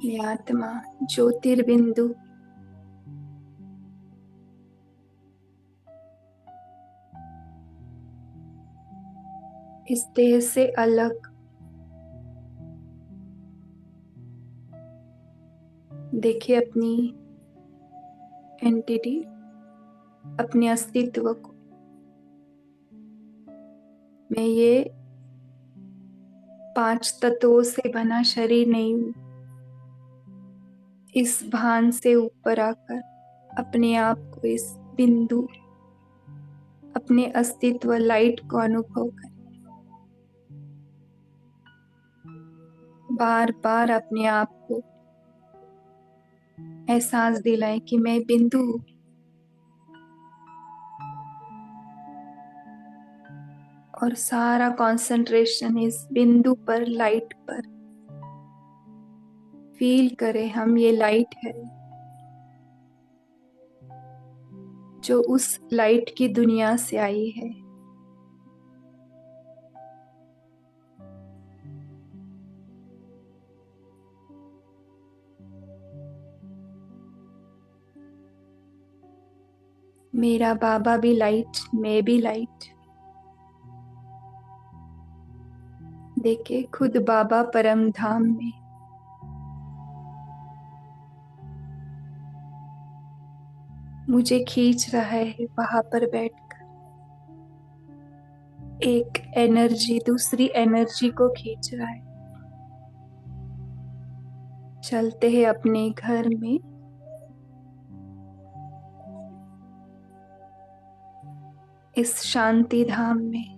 मैं आत्मा ज्योतिर्बिंदु इस देह से अलग देखिए अपनी एंटिटी, अपने अस्तित्व को। मैं ये 5 तत्वों से बना शरीर नहीं हूं। इस भान से ऊपर आकर अपने आप को, इस बिंदु, अपने अस्तित्व लाइट को अनुभव करें। बार बार अपने आप को एहसास दिलाएं कि मैं बिंदु हूं और सारा कंसंट्रेशन इस बिंदु पर, लाइट पर। फील करें हम ये लाइट है जो उस लाइट की दुनिया से आई है। मेरा बाबा भी लाइट, मैं भी लाइट। देखे खुद बाबा परम धाम में मुझे खींच रहा है। वहां पर बैठकर एक एनर्जी दूसरी एनर्जी को खींच रहा है। चलते हैं अपने घर में, इस शांति धाम में,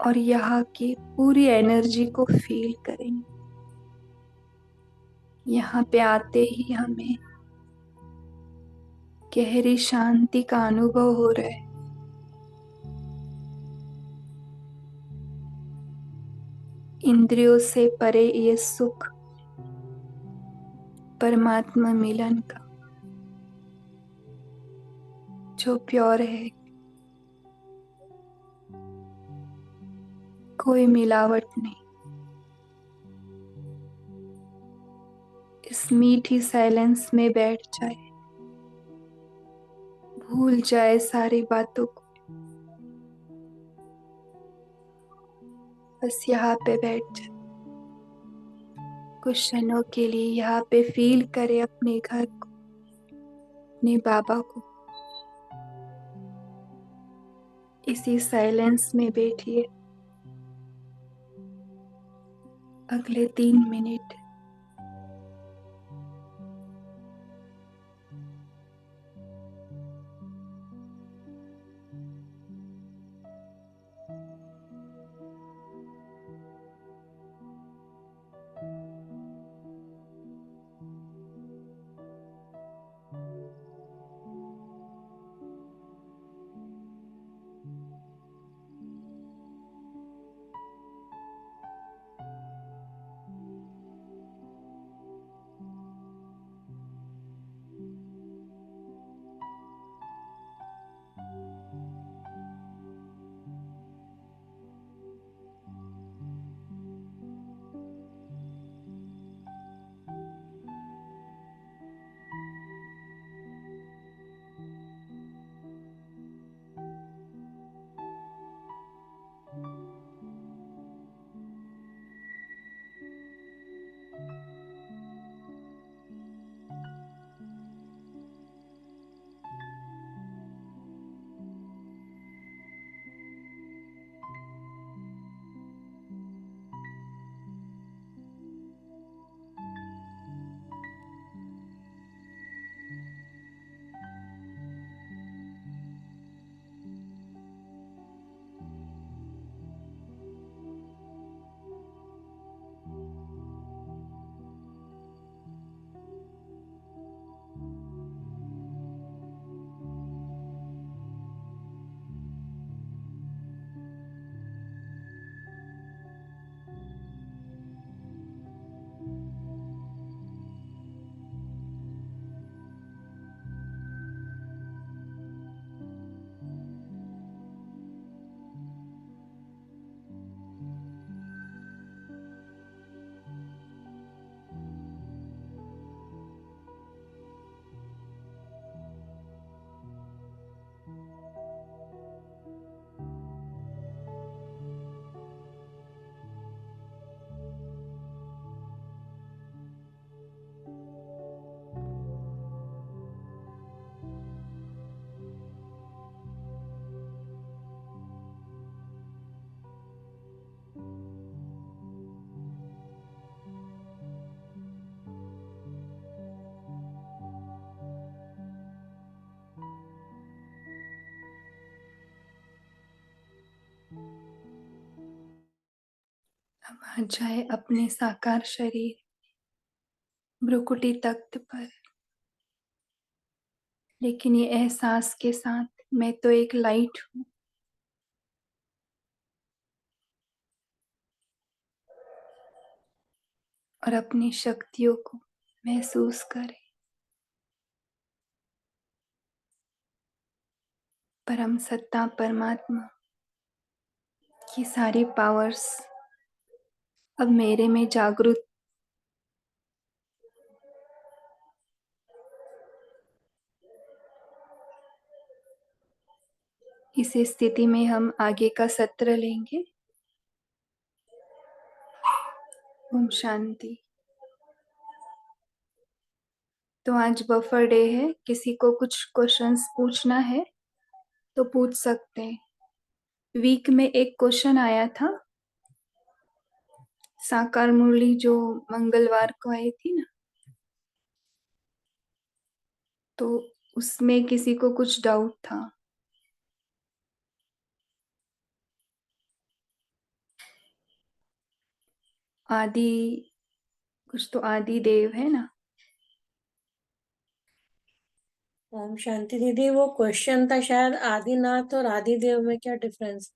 और यहाँ की पूरी एनर्जी को फील करेंगे। यहाँ पे आते ही हमें गहरी शांति का अनुभव हो रहा है। इंद्रियों से परे ये सुख परमात्मा मिलन का, जो प्योर है, कोई मिलावट नहीं। इस मीठी साइलेंस में बैठ जाए, भूल जाए सारी बातों को। बस यहाँ पे बैठ जाए कुछ क्षणों के लिए। यहाँ पे फील करे अपने घर को, अपने बाबा को। इसी साइलेंस में बैठिए अगले 3 मिनट। हम आ जाए अपने साकार शरीर भ्रुकुटी तख्त पर, लेकिन ये एहसास के साथ मैं तो एक लाइट हूँ, और अपनी शक्तियों को महसूस करें। परम सत्ता परमात्मा की सारी पावर्स अब मेरे में जागृत। इस स्थिति में हम आगे का सत्र लेंगे। ओम शांति। तो आज बफर डे है, किसी को कुछ क्वेश्चंस पूछना है तो पूछ सकते हैं। वीक में एक क्वेश्चन आया था, साकार मुरली जो मंगलवार को आई थी ना, तो उसमें किसी को कुछ डाउट था। आदि, कुछ तो आदि देव है ना। ओम शांति दीदी, वो क्वेश्चन था शायद आदिनाथ और आदिदेव में क्या डिफरेंस?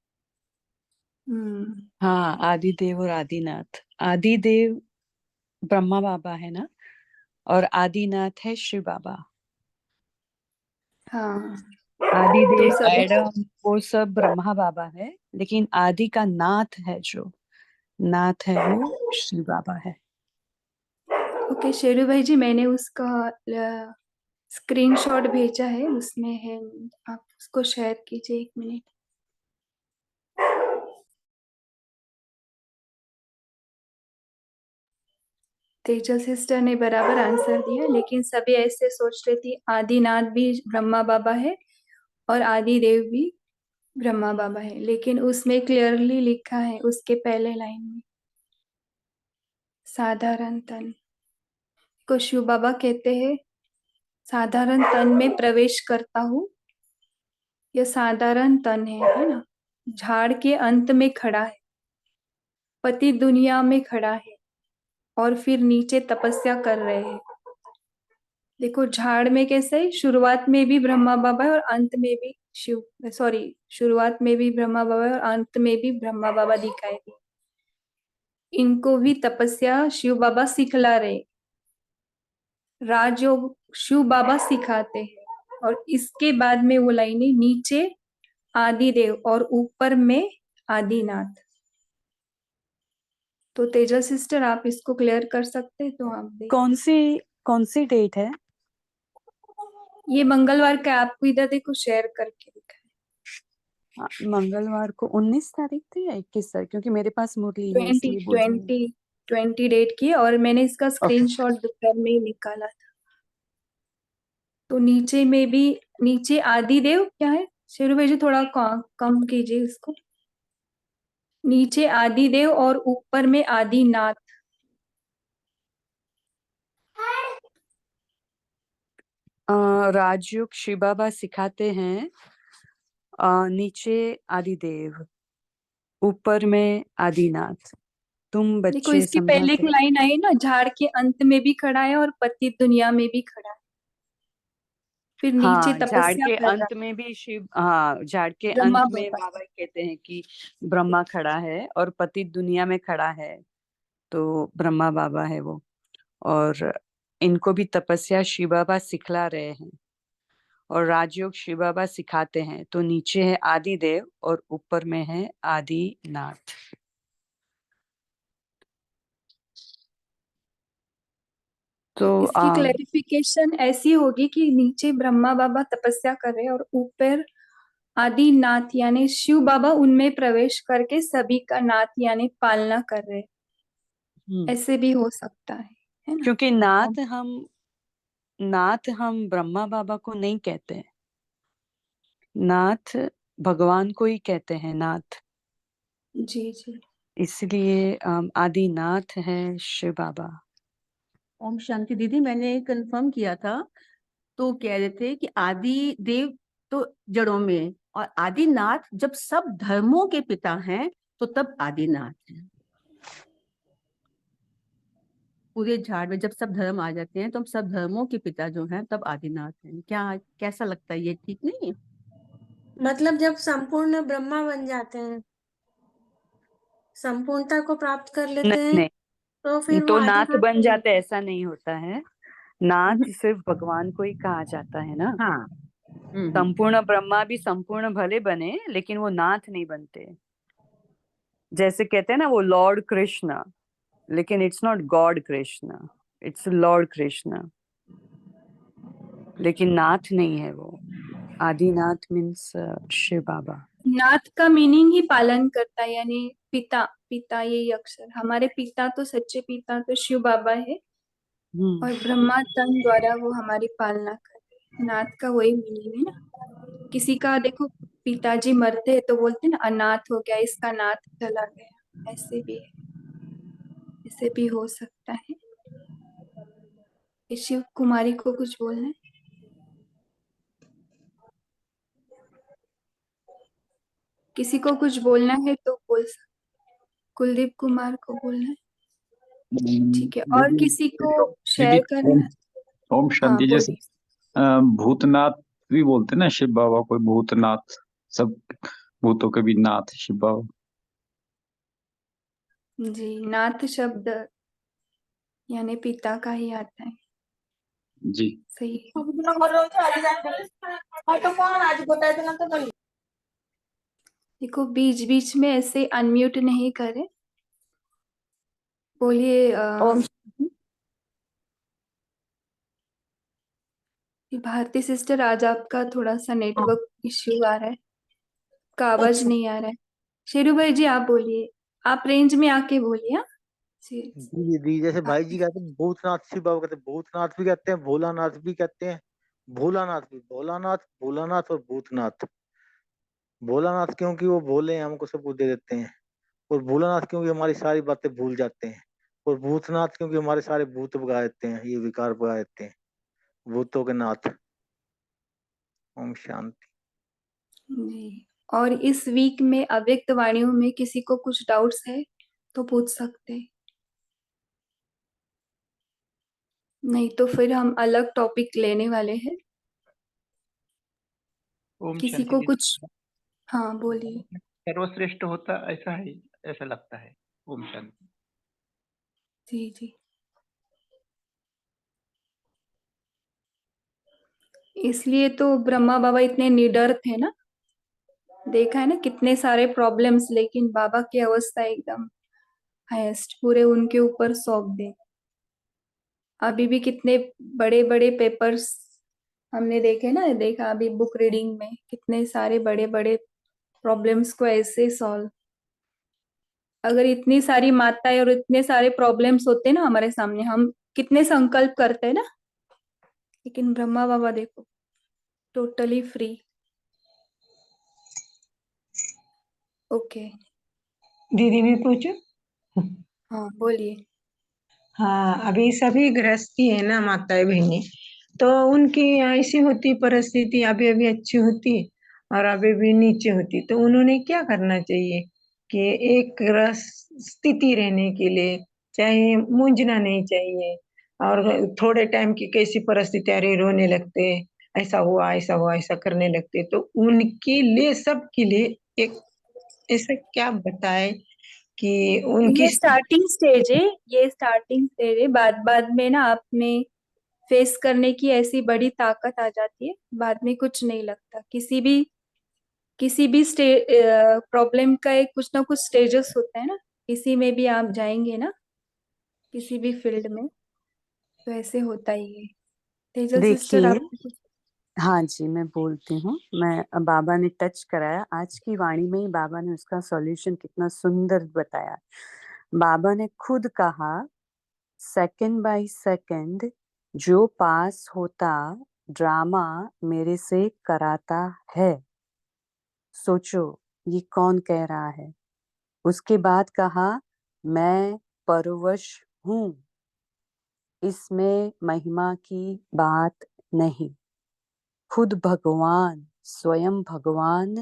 हाँ, आदिदेव और आदिनाथ। आदिदेव ब्रह्मा बाबा है ना, और आदिनाथ है शिव बाबा। हाँ, तो आदिदेव सब एडम वो सब ब्रह्मा बाबा है, लेकिन आदि का नाथ है, जो नाथ है वो शिव बाबा है। ओके शेरू भाई जी, मैंने उसका स्क्रीनशॉट भेजा है, उसमें है, आप उसको शेयर कीजिए 1 मिनट। तेजल सिस्टर ने बराबर आंसर दिया, लेकिन सभी ऐसे सोच रहे थे आदिनाथ भी ब्रह्मा बाबा है और आदि देव भी ब्रह्मा बाबा है, लेकिन उसमें क्लियरली लिखा है उसके पहले लाइन में साधारण तन को शिव बाबा कहते हैं। साधारण तन में प्रवेश करता हूँ, यह साधारण तन है ना। झाड़ के अंत में खड़ा है, पति दुनिया में खड़ा है, और फिर नीचे तपस्या कर रहे हैं। देखो झाड़ में कैसे है, शुरुआत में भी ब्रह्मा बाबा है और अंत में भी शुरुआत में भी ब्रह्मा बाबा है और अंत में भी ब्रह्मा बाबा दिखाई दे। इनको भी तपस्या शिव बाबा सिखला रहे, राजयोग शिव बाबा सिखाते हैं। और इसके बाद में वो लाइनें, नीचे आदिदेव और ऊपर में आदिनाथ। तो तेजल सिस्टर आप इसको क्लियर कर सकते हैं, तो आप देखिए। कौन सी डेट है? ये मंगलवार का आपको इधर देखो शेयर करके दिखा है। मंगलवार को 19 तारीख थी या 21 तारीख, क्योंकि मेरे पास मुरली है 20 इसलिए बोल रही हूँ। 20 20 डेट की है, और मैंने इसका ओके। स्क्रीनशॉट दोपहर में ही निकाला था। तो नीचे में भी, नीचे आदिदेव क्या है, शेरू भाई जी थोड़ा कम कीजिए इसको। नीचे आदिदेव और ऊपर में आदिनाथ। राजयोग शिव बाबा सिखाते हैं, नीचे आदिदेव, ऊपर में आदिनाथ। तुम देखो बच्चे इसकी पहले एक समझाते। लाइन आई ना, झाड़ के अंत में भी खड़ा है और पति दुनिया में भी खड़ा है, फिर नीचे हाँ, झाड़ तपस्या के कर रहा अंत में भी शिव, हाँ झाड़ के है ब्रह्मा अंत में बाबा। बाबा कहते हैं कि ब्रह्मा खड़ा है, और पति दुनिया में खड़ा है, तो ब्रह्मा बाबा है वो। और इनको भी तपस्या शिव बाबा सिखला रहे हैं, और राजयोग शिव बाबा सिखाते हैं। तो नीचे है आदिदेव और ऊपर में है आदिनाथ। तो इसकी क्लैरिफिकेशन ऐसी होगी कि नीचे ब्रह्मा बाबा तपस्या कर रहे हैं और ऊपर आदिनाथ यानी शिव बाबा उनमें प्रवेश करके सभी का नाथ यानी पालना कर रहे हैं। ऐसे भी हो सकता है ना। क्योंकि नाथ हम ब्रह्मा बाबा को नहीं कहते हैं, नाथ भगवान को ही कहते हैं नाथ। जी जी। इसलिए आदिनाथ है शिव बाबा। ओम शांति दीदी, मैंने कंफर्म किया था, तो कह रहे थे कि आदि देव तो जड़ों में, और आदिनाथ जब सब धर्मों के पिता हैं तो तब आदिनाथ हैं। पूरे झाड़ में जब सब धर्म आ जाते हैं तो हम सब धर्मों के पिता जो हैं तब आदिनाथ हैं। क्या कैसा लगता है, ये ठीक नहीं है? मतलब जब संपूर्ण ब्रह्मा बन जाते हैं, संपूर्णता को प्राप्त कर लेते हैं, नहीं तो नहीं, फिर वो तो नाथ आदिनाथ बन नहीं जाते होते। ऐसा नहीं होता है। नाथ सिर्फ भगवान को ही कहा जाता है ना। हाँ। संपूर्ण ब्रह्मा भी संपूर्ण भले बने, लेकिन वो नाथ नहीं बनते। जैसे कहते हैं ना वो लॉर्ड कृष्ण, लेकिन it's not God Krishna, it's Lord Krishna, लेकिन नाथ नहीं है वो। आदिनाथ मीन्स शिव बाबा। नाथ का मीनिंग ही पालन करता है, यानी पिता। पिता यही अक्षर, हमारे पिता तो सच्चे पिता तो शिव बाबा है, हम्म। और ब्रह्मा तन द्वारा वो हमारी पालना करते हैं। नाथ का वही मीनिंग है ना। किसी का देखो, पिताजी मरते हैं तो बोलते हैं ना अनाथ हो गया, इसका नाथ चला गया, ऐसे भी है, ऐसे भी हो सकता है। ये शिव कुमारी को कुछ बोलना है? किसी को कुछ बोलना है तो बोल सकते। कुलदीप कुमार को बोलना है? ठीक है, और दीदी किसी को दीदी शेयर करना ओम है? ओम हाँ शांति। जैसे बोलिए। भूतनाथ भी बोलते हैं ना शिव बाबा को, भूतनाथ, सब भूतों के भी नाथ शिव बाबा। जी, नाथ शब्द यानी पिता का ही आता है। जी। सही है। देखो बीच बीच में ऐसे अनम्यूट नहीं करें, बोलिए। ओम। भारती सिस्टर, आज आपका थोड़ा सा नेटवर्क इश्यू आ रहा है, का आवाज अच्छा, नहीं आ रहा है। शेरू भाई जी आप बोलिए, आप रेंज में आके बोलिए। हाँ जी। जी जी, जैसे भाई जी कहते हैं भूतनाथ, शिव बाबा कहते हैं भूतनाथ भी कहते हैं, भोलानाथ भी कहते हैं, भोलानाथ भी, भोलानाथ, भोलानाथ और भूतनाथ। भोलानाथ क्योंकि वो भोले हैं, हमको सब कुछ दे देते हैं। और भोलानाथ क्योंकि हमारी सारी बातें भूल जाते हैं। और भूतनाथ क्योंकि हमारे सारे भूत भगा देते हैं, ये विकार भगा देते हैं। भूतों के नाथ। ओम शांति। जी, और इस वीक में अव्यक्त वाणियों में किसी को कुछ डाउट्स है तो पूछ सकते हैं। नहीं तो फिर हम अलग टॉपिक लेने वाले हैं। ओम किसी शांति को दीदी। कुछ, हाँ बोलिए। सर्वश्रेष्ठ होता ऐसा है, ऐसा लगता है। ओम शांति। जी जी, इसलिए तो ब्रह्मा बाबा इतने निडर थे ना। देखा है ना कितने सारे प्रॉब्लम्स, लेकिन बाबा की अवस्था एकदम हाईएस्ट, पूरे उनके ऊपर सौंप दे। अभी भी कितने बड़े बड़े पेपर्स हमने देखे ना, देखा अभी बुक रीडिंग में कितने सारे बड़े बड़े प्रॉब्लम्स को ऐसे सॉल्व। अगर इतनी सारी माताएं और इतने सारे प्रॉब्लम्स होते ना हमारे सामने, हम कितने संकल्प करते हैं ना, लेकिन ब्रह्मा बाबा देखो टोटली फ्री। ओके। दीदी भी पूछो। हाँ बोलिए। हाँ, अभी सभी गृहस्थी है ना माताएं बहनें, तो उनकी ऐसी होती परिस्थिति, अभी अभी अच्छी होती और अभी भी नीचे होती, तो उन्होंने क्या करना चाहिए कि एक गृहस्थ स्थिति रहने के लिए, चाहे मूंझना नहीं चाहिए। और थोड़े टाइम की कैसी परिस्थिति, अरे रोने लगते, ऐसा हुआ ऐसा हुआ ऐसा करने लगते, तो उनके लिए, सबके लिए एक ऐसा क्या बताए कि उनकी ये स्टार्टिंग स्टेज है, ये स्टार्टिंग स्टेज है। बाद बाद में ना आप में फेस करने की ऐसी बड़ी ताकत आ जाती है, बाद में कुछ नहीं लगता। किसी भी प्रॉब्लम का एक कुछ ना कुछ स्टेजेस होता है ना, किसी में भी आप जाएंगे ना, किसी भी फील्ड में, तो ऐसे होता ही है। तेजल सिस्टर देखिए, आपको कुछ। हाँ जी, मैं बोलती हूँ। मैं बाबा ने टच कराया आज की वाणी में ही, बाबा ने उसका सॉल्यूशन कितना सुंदर बताया। बाबा ने खुद कहा, सेकंड बाय सेकंड जो पास होता ड्रामा मेरे से कराता है। सोचो ये कौन कह रहा है। उसके बाद कहा, मैं परवश हूँ, इसमें महिमा की बात नहीं। खुद भगवान, स्वयं भगवान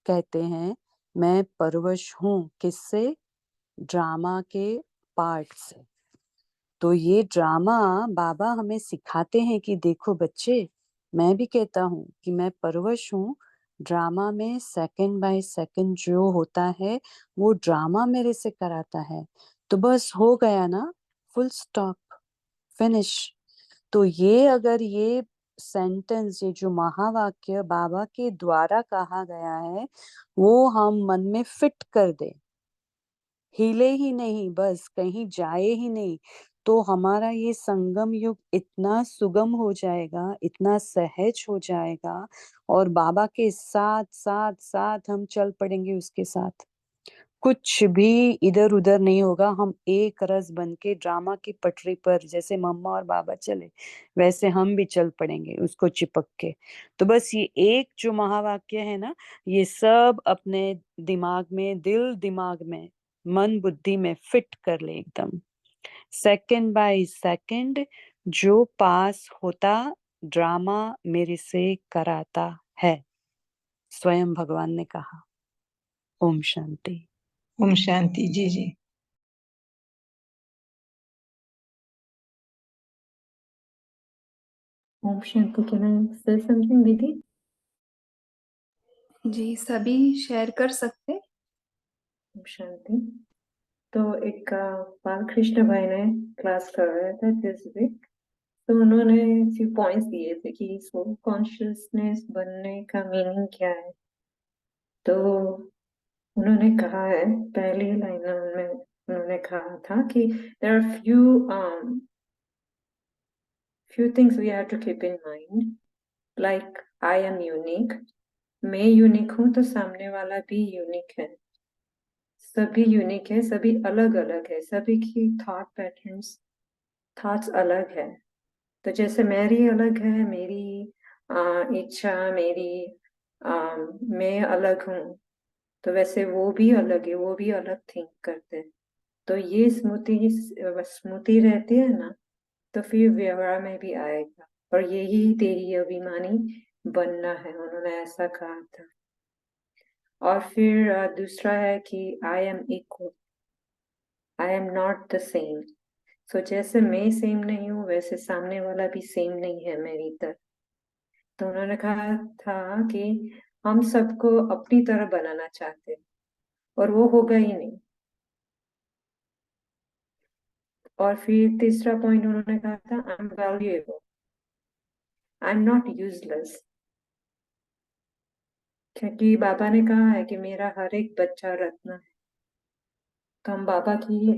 कहते हैं, मैं परवश हूँ। किससे? ड्रामा के पार्ट से। तो ये ड्रामा बाबा हमें सिखाते हैं कि देखो बच्चे, मैं भी कहता हूँ कि मैं परवश हूँ। ड्रामा में सेकंड बाय सेकंड जो होता है वो ड्रामा मेरे से कराता है। तो बस हो गया ना, फुल स्टॉप, फिनिश। तो ये अगर ये सेंटेंस, ये जो महावाक्य बाबा के द्वारा कहा गया है, वो हम मन में फिट कर दे, हिले ही नहीं, बस कहीं जाए ही नहीं, तो हमारा ये संगम युग इतना सुगम हो जाएगा, इतना सहज हो जाएगा, और बाबा के साथ साथ साथ हम चल पड़ेंगे उसके साथ। कुछ भी इधर उधर नहीं होगा, हम एक रस बन के ड्रामा की पटरी पर जैसे मम्मा और बाबा चले वैसे हम भी चल पड़ेंगे उसको चिपक के। तो बस ये एक जो महावाक्य है ना, ये सब अपने दिमाग में, दिल दिमाग में, मन बुद्धि में फिट कर ले एकदम। सेकंड बाय सेकंड जो पास होता, ड्रामा मेरे से कराता है, स्वयं भगवान ने कहा। ओम शांति। ओम शांति। जी जी। Om Shanti. Can I say something, Didi? जी, सभी शेयर कर सकते। Om Shanti. तो एक बालकृष्ण भाई ने क्लास कर रहे थे दिस वीक, तो उन्होंने फ्यू पॉइंट्स दिए थे कि सोल कॉन्शियसनेस बनने का मीनिंग क्या है। तो उन्होंने कहा है, पहली लाइन में उन्होंने कहा था कि there are few things we have to keep in mind, like I am unique, मैं यूनिक हूँ तो सामने वाला भी यूनिक है, सभी यूनिक है, सभी अलग अलग है, सभी की थॉट पैटर्न्स, थॉट्स अलग है। तो जैसे मेरी अलग है, मेरी इच्छा, मेरी मैं अलग हूँ, तो वैसे वो भी अलग है, वो भी अलग थिंक करते हैं। तो ये स्मृति रहती है ना, तो फिर व्यवहार में भी आएगा, और यही तेरी अभिमानी बनना है, उन्होंने ऐसा कहा था। और फिर दूसरा है कि I am equal, I am not the same. So जैसे मैं सेम नहीं हूँ, वैसे सामने वाला भी सेम नहीं है मेरी तरह। तो उन्होंने कहा था कि हम सबको अपनी तरह बनाना चाहते हैं, और वो होगा ही नहीं। और फिर तीसरा पॉइंट उन्होंने कहा था, I am valuable, I am not useless. क्योंकि बाबा ने कहा है कि मेरा हर एक बच्चा रत्न है, तो हम बाबा की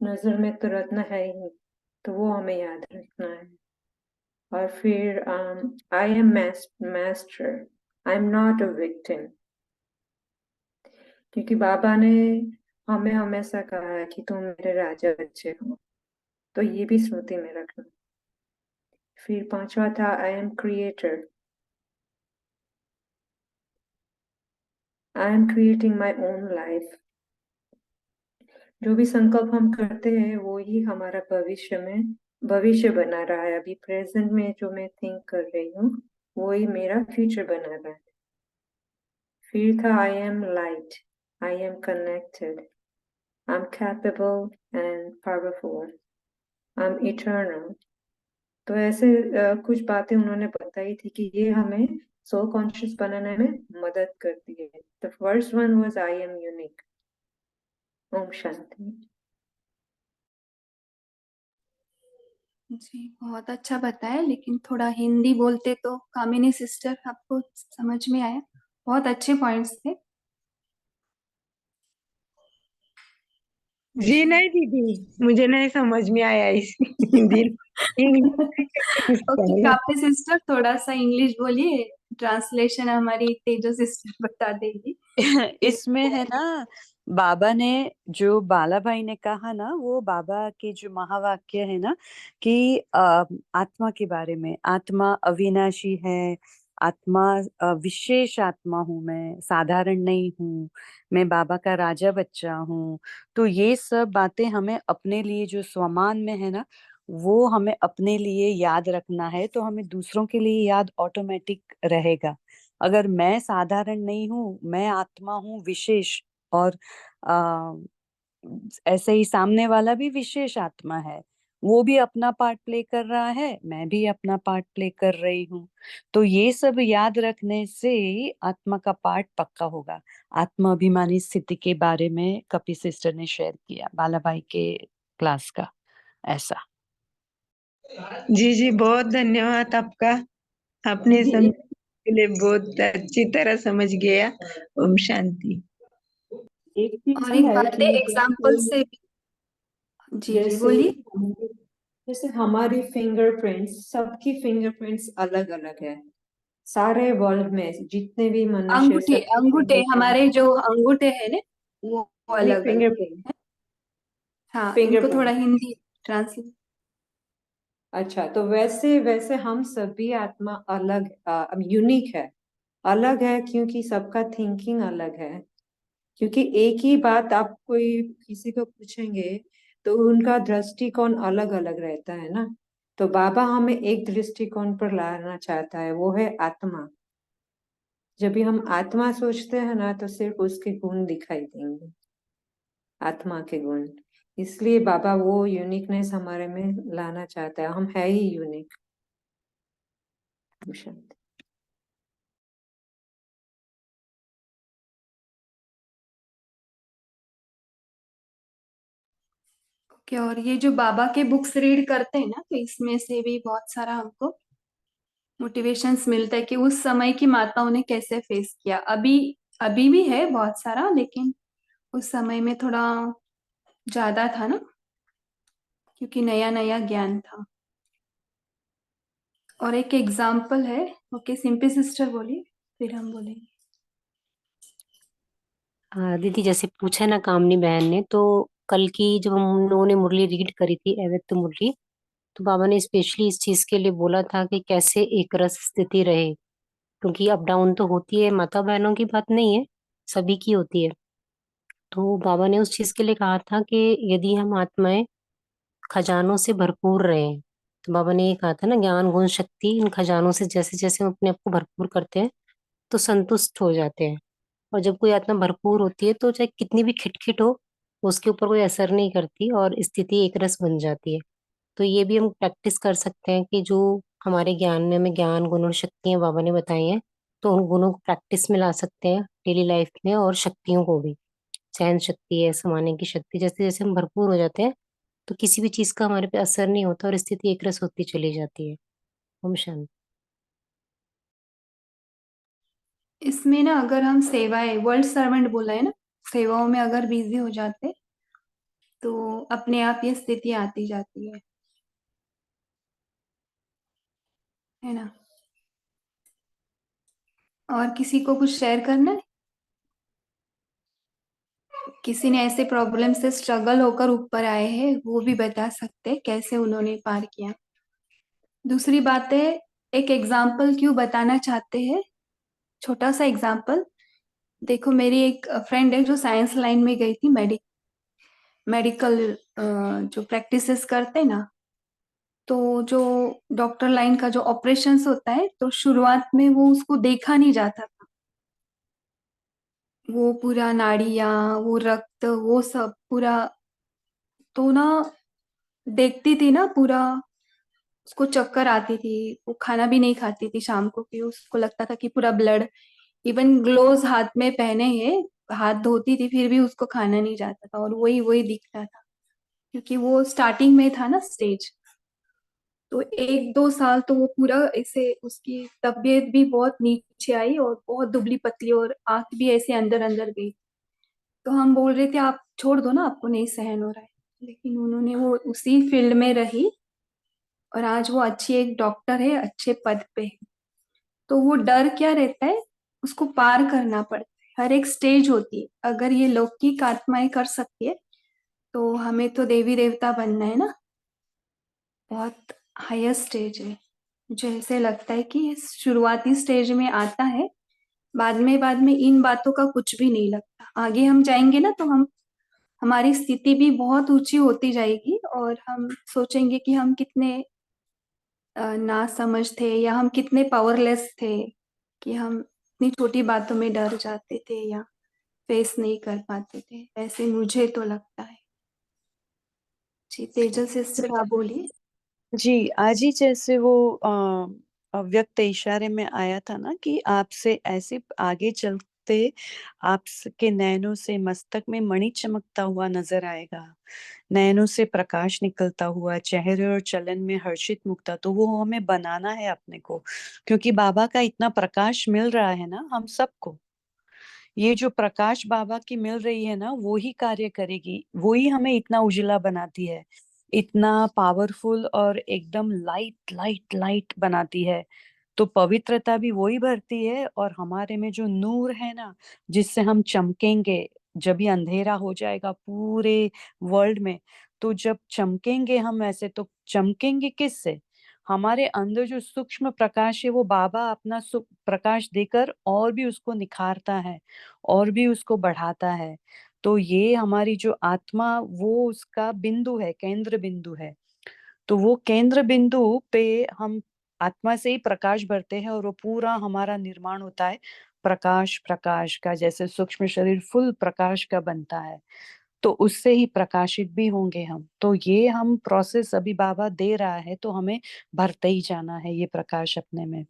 नजर में तो रत्न है ही, तो वो हमें याद रखना है। और फिर I am master, I am not a victim. क्योंकि बाबा ने हमें हमेशा कहा है कि तुम मेरे राजा बच्चे हो, तो ये भी स्मृति में रखना। फिर पांचवा था, I am creator, I am creating my own life. जो भी संकल्प हम करते हैं वो ही हमारा भविष्य बना रहा है। अभी प्रेजेंट में जो मैं थिंक कर रही हूँ वो ही मेरा फ्यूचर बना रहा है। फिर था, I am light, I am connected, I am capable and powerful, I am eternal. तो ऐसे कुछ बातें उन्होंने बताई थी कि ये हमें सोल कॉन्शियस बनाने में मदद करती है। The first one was I am unique. Om Shanti. जी, बहुत अच्छा बताया, लेकिन थोड़ा हिंदी बोलते तो कामिनी सिस्टर आपको समझ में आया। बहुत अच्छे पॉइंट्स थे। जी नहीं दीदी, मुझे नहीं समझ में आया इस हिंदी इंग्लिश ओके, पहले। काफी सिस्टर थोड़ा सा इंग्लिश बोलिए, ट्रांसलेशन हमारी तेजो सिस्टर बता देगी। इसमें है ना, बाबा ने जो बाला भाई ने कहा ना, वो बाबा के जो महावाक्य है ना कि आत्मा के बारे में, आत्मा अविनाशी है, आत्मा विशेष आत्मा हूँ, मैं साधारण नहीं हूँ, मैं बाबा का राजा बच्चा हूँ। तो ये सब बातें हमें अपने लिए जो स्वमान में है ना, वो हमें अपने लिए याद रखना है, तो हमें दूसरों के लिए याद ऑटोमेटिक रहेगा। अगर मैं साधारण नहीं हूँ, मैं आत्मा हूँ विशेष, और आ, ऐसे ही सामने वाला भी विशेष आत्मा है, वो भी अपना पार्ट प्ले कर रहा है, मैं भी अपना पार्ट प्ले कर रही हूँ। तो ये सब याद रखने से आत्मा का पार्ट पक्का होगा। आत्मा अभिमानी स्थिति के बारे में कपि सिस्टर ने शेयर किया बालाबाई के क्लास का, ऐसा। जी जी, बहुत धन्यवाद आपका। आपने समझ के लिए बहुत अच्छी तरह समझ गया। ओम शांति। एक चीज और भी एक है बात है कि एग्जाम्पल से भी। जी जी जैसे बोलिए। जैसे हमारी फिंगरप्रिंट्स, सबकी फिंगरप्रिंट्स अलग अलग है। सारे वर्ल्ड में जितने भी मनुष्य, अंगूठे सबके अंगूठे फिंगरप्रिंट, हमारे जो अंगूठे हैं ना, वो नहीं अलग अलग फिंगरप्रिंट, है। हाँ, इनको थोड़ा फिंगरप्रिंट। हिंदी ट्रांसलेट। अच्छा, तो वैसे वैसे हम सभी आत्मा अलग, यूनिक है। अलग है क्योंकि सबका थिंकिंग अलग है। क्योंकि एक ही बात आप कोई किसी को पूछेंगे तो उनका दृष्टिकोण अलग अलग रहता है ना। तो बाबा हमें एक दृष्टिकोण पर लाना चाहता है, वो है आत्मा। जब भी हम आत्मा सोचते हैं ना तो सिर्फ उसके गुण दिखाई देंगे, आत्मा के गुण। इसलिए बाबा वो यूनिकनेस हमारे में लाना चाहता है, हम है ही यूनिक। शांति। ओके, और ये जो बाबा के बुक्स रीड करते हैं ना, तो इसमें से भी बहुत सारा हमको मोटिवेशंस मिलता है कि उस समय की माताओं ने कैसे फेस किया। अभी अभी भी है बहुत सारा, लेकिन उस समय में थोड़ा ज्यादा था ना, क्योंकि नया नया ज्ञान था। और एक एग्जाम्पल है। ओके, सिंपल सिस्टर बोलिए, फिर हम बोलेंगे। दीदी जैसे पूछा ना कामनी बहन ने, तो कल की जब हम लोगों ने मुरली रीड करी थी, अव्यक्त मुरली, तो बाबा ने स्पेशली इस चीज के लिए बोला था कि कैसे एक रस स्थिति रहे। क्योंकि अप डाउन तो होती है, माता बहनों की बात नहीं है, सभी की होती है। तो बाबा ने उस चीज के लिए कहा था कि यदि हम आत्माएं खजानों से भरपूर रहे, तो बाबा ने ये कहा था ना, ज्ञान गुण शक्ति इन खजानों से जैसे जैसे हम अपने आप को भरपूर करते हैं तो संतुष्ट हो जाते हैं। और जब कोई आत्मा भरपूर होती है तो चाहे कितनी भी खिटखिट हो, उसके ऊपर कोई असर नहीं करती और स्थिति एक रस बन जाती है। तो ये भी हम प्रैक्टिस कर सकते हैं कि जो हमारे ज्ञान में हमें ज्ञान गुण और शक्तियां बाबा ने बताई हैं, तो उन गुणों को प्रैक्टिस में ला सकते हैं डेली लाइफ में, और शक्तियों को भी, सहन शक्ति है, समाने की शक्ति, जैसे जैसे हम भरपूर हो जाते हैं तो किसी भी चीज का हमारे पे असर नहीं होता और स्थिति एक रस होती चली जाती है। ओम शांति। इसमें ना अगर हम सेवाएं, वर्ल्ड सर्वेंट बोला है ना, सेवाओं में अगर बिजी हो जाते तो अपने आप ये स्थिति आती जाती है ना। और किसी को कुछ शेयर करना है? किसी ने ऐसे प्रॉब्लम से स्ट्रगल होकर ऊपर आए हैं, वो भी बता सकते हैं कैसे उन्होंने पार किया। दूसरी बात है, एक एग्जाम्पल क्यों बताना चाहते हैं, छोटा सा एग्जाम्पल। देखो, मेरी एक फ्रेंड है जो साइंस लाइन में गई थी, मेडिकल जो प्रैक्टिसेस करते हैं ना, तो जो डॉक्टर लाइन का जो ऑपरेशंस होता है, तो शुरुआत में वो उसको देखा नहीं जाता था। वो पूरा नाड़ियाँ, वो रक्त, वो सब पूरा, तो ना देखती थी ना पूरा, उसको चक्कर आती थी, वो खाना भी नहीं खाती थी शाम को, कि उसको लगता था कि पूरा ब्लड। इवन ग्लोव्स हाथ में पहने हैं, हाथ धोती थी, फिर भी उसको खाना नहीं जाता था, और वही वही दिखता था, क्योंकि वो स्टार्टिंग में था ना स्टेज। तो 1-2 साल तो वो पूरा ऐसे, उसकी तबीयत भी बहुत नीचे आई और बहुत दुबली पतली, और आंख भी ऐसे अंदर अंदर गई। तो हम बोल रहे थे आप छोड़ दो ना, आपको नहीं सहन हो रहा है, लेकिन उन्होंने वो उसी फील्ड में रही, और आज वो अच्छी एक डॉक्टर है, अच्छे पद पे है। तो वो डर क्या रहता है, उसको पार करना पड़ता है। हर एक स्टेज होती है, अगर ये लौकिक आत्माएं कर सकती है, तो हमें तो देवी देवता बनना है ना। बहुत हायर स्टेज है। मुझे ऐसे लगता है कि ये शुरुआती स्टेज में आता है, बाद में इन बातों का कुछ भी नहीं लगता। आगे हम जाएंगे ना, तो हम, हमारी स्थिति भी बहुत ऊंची होती जाएगी, और हम सोचेंगे कि हम कितने ना समझ थे, या हम कितने पावरलेस थे, कि हम इतनी छोटी बातों में डर जाते थे या फेस नहीं कर पाते थे। ऐसे मुझे तो लगता है। जी तेजल सिस्टर आप बोलिए। जी, आज ही जैसे वो अव्यक्त इशारे में आया था ना कि आपसे ऐसे आगे चलते आपके नैनों से मस्तक में मणि चमकता हुआ नजर आएगा, नैनों से प्रकाश निकलता हुआ, चेहरे और चलन में हर्षित मुक्ता। तो वो हमें बनाना है अपने को, क्योंकि बाबा का इतना प्रकाश मिल रहा है ना हम सबको। ये जो प्रकाश बाबा की मिल रही है ना, वो ही कार्य करेगी, वो ही हमें इतना उजला बनाती है, इतना पावरफुल और एकदम लाइट लाइट लाइट बनाती है। तो पवित्रता भी वही भरती है, और हमारे में जो नूर है ना, जिससे हम चमकेंगे, जब भी अंधेरा हो जाएगा पूरे वर्ल्ड में, तो जब चमकेंगे हम ऐसे, तो चमकेंगे किससे? हमारे अंदर जो सूक्ष्म प्रकाश है, वो बाबा अपना प्रकाश देकर और भी उसको निखारता है, और भी उसको बढ़ाता है। तो ये हमारी जो आत्मा, वो उसका बिंदु है, केंद्र बिंदु है। तो वो केंद्र बिंदु पे हम आत्मा से ही प्रकाश भरते हैं, और वो पूरा हमारा निर्माण होता है प्रकाश प्रकाश का, जैसे सूक्ष्म शरीर फुल प्रकाश का बनता है, तो उससे ही प्रकाशित भी होंगे हम। तो ये हम प्रोसेस अभी बाबा दे रहा है, तो हमें भरते ही जाना है ये प्रकाश अपने में।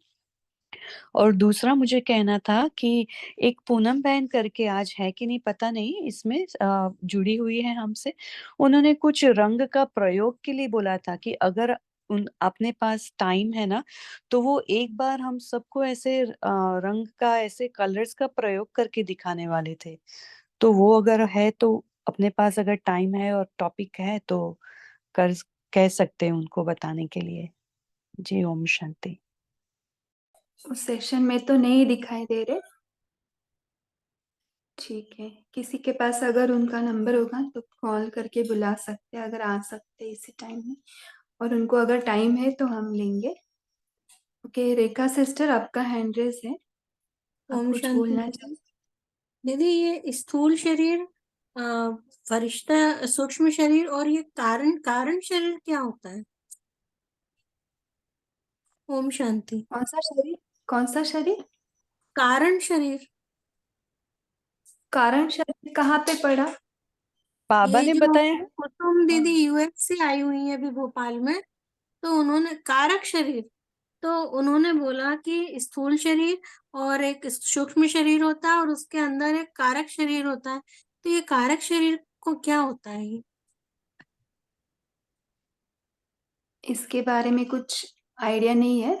और दूसरा मुझे कहना था कि एक पूनम बहन करके आज है कि नहीं पता नहीं, इसमें जुड़ी हुई है हमसे। उन्होंने कुछ रंग का प्रयोग के लिए बोला था कि अगर उन अपने पास टाइम है ना, तो वो एक बार हम सबको ऐसे रंग का, ऐसे कलर्स का प्रयोग करके दिखाने वाले थे। तो वो अगर है तो अपने पास अगर टाइम है और टॉपिक है तो कर कह सकते हैं उनको बताने के लिए। जी ओम शांति। उस सेशन में तो नहीं दिखाई दे रहे। ठीक है, किसी के पास अगर उनका नंबर होगा तो कॉल करके बुला सकते हैं, अगर आ सकते हैं इसी टाइम में, और उनको अगर टाइम है तो हम लेंगे। ओके रेखा सिस्टर, आपका हैंड रेज है, आप ओम कुछ शांति बोलना दीदी। चाहते? दीदी ये स्थूल शरीर, फरिश्ता, सूक्ष्म शरीर और ये कारण कारण शरीर क्या होता है? ओम शांति। कौन सा शरीर? कौन सा शरीर? कारण शरीर। कारण शरीर कहाँ पे पड़ा? बाबा ये ने जो बताया है। कुसुम दीदी हाँ, यूएस से आई हुई है अभी भोपाल में, तो उन्होंने कारक शरीर, तो उन्होंने बोला कि स्थूल शरीर और एक सूक्ष्म शरीर होता है और उसके अंदर एक कारक शरीर होता है। तो ये कारक शरीर को क्या होता है ये? इसके बारे में कुछ आइडिया नहीं है।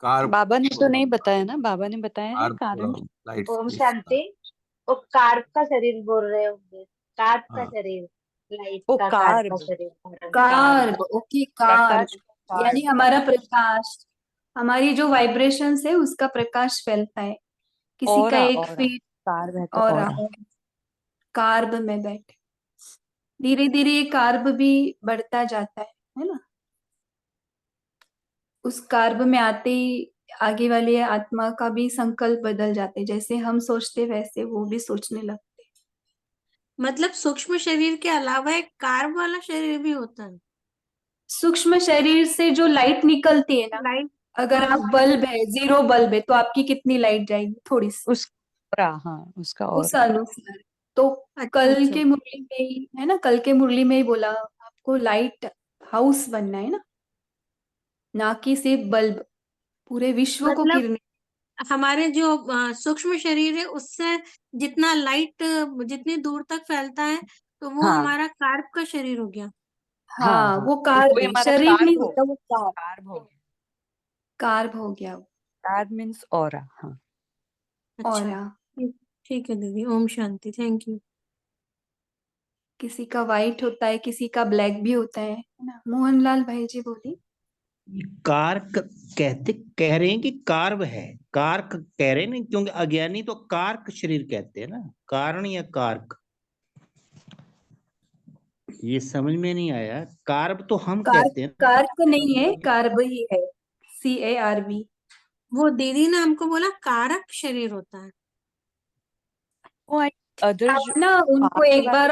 कार बाबा ने तो नहीं बताया ना, बाबा ने बताया है कार कारण। लाइट ओम स्पेस का। शांति। वो कार्प का शरीर बोल रहे होंगे, कार्प का हाँ शरीर, लाइट ओ का कार्प का कार्ब। शरीर, कार्ब, कार्ब, ओके कार्ब, प्रकाश का यानी कार्ब। हमारा प्रकाश, हमारी जो वाइब्रेशंस है उसका प्रकाश फैलता है। किसी का ऑरा, 1 फीट कार्ब है तो और ऑरा। कार्ब में बैठे, धीरे धीरे ये कार्ब भी बढ़ता जाता है ना। उस कार्ब में आते ही आगे वाली आत्मा का भी संकल्प बदल जाते, जैसे हम सोचते वैसे वो भी सोचने लगते। मतलब सूक्ष्म शरीर के अलावा एक कार्ब वाला शरीर भी होता है? सूक्ष्म शरीर से जो लाइट निकलती है ना, लाइट। अगर हाँ आप बल्ब है, 0 बल्ब है, तो आपकी कितनी लाइट जाएगी? थोड़ी सी, उस ऑरा, हाँ उसका उस ऑरा। अनुसार। तो अच्छा कल अच्छा। के मुरली में ही है ना, कल के मुरली में ही बोला आपको लाइट हाउस बनना है ना कि सिर्फ बल्ब, पूरे विश्व को मतलब किरणें। हमारे जो सूक्ष्म शरीर है उससे जितना लाइट जितनी दूर तक फैलता है, तो वो हाँ हमारा कार्ब का शरीर हो गया। हाँ हाँ हाँ, वो तो कार्ब कोई है, हमारा शरीर नहीं कार्ब हो होता, वो कार्ब हो गया। कार्ब हो गया वो। Carb means aura. हाँ अच्छा। और ठीक ठीक है दीदी, ओम शांति, थैंक यू। किसी का वाइट होता है, किसी का ब्लैक भी होता है ना। मोहनलाल भाई जी बोली। कार्क कहते कह रहे हैं कि कार्ब है, कार्क कह रहे हैं ना, क्योंकि अज्ञानी तो कार्क शरीर कहते हैं ना, कारण या कार्क, ये समझ में नहीं आया। कार्ब तो हम कार्ब, कहते हैं ना। कार्ब नहीं है, कार्ब ही है, CARB। वो दीदी ने हमको बोला कारक शरीर होता है। वो अदर आप जो ना उनको आगे एक वाले बार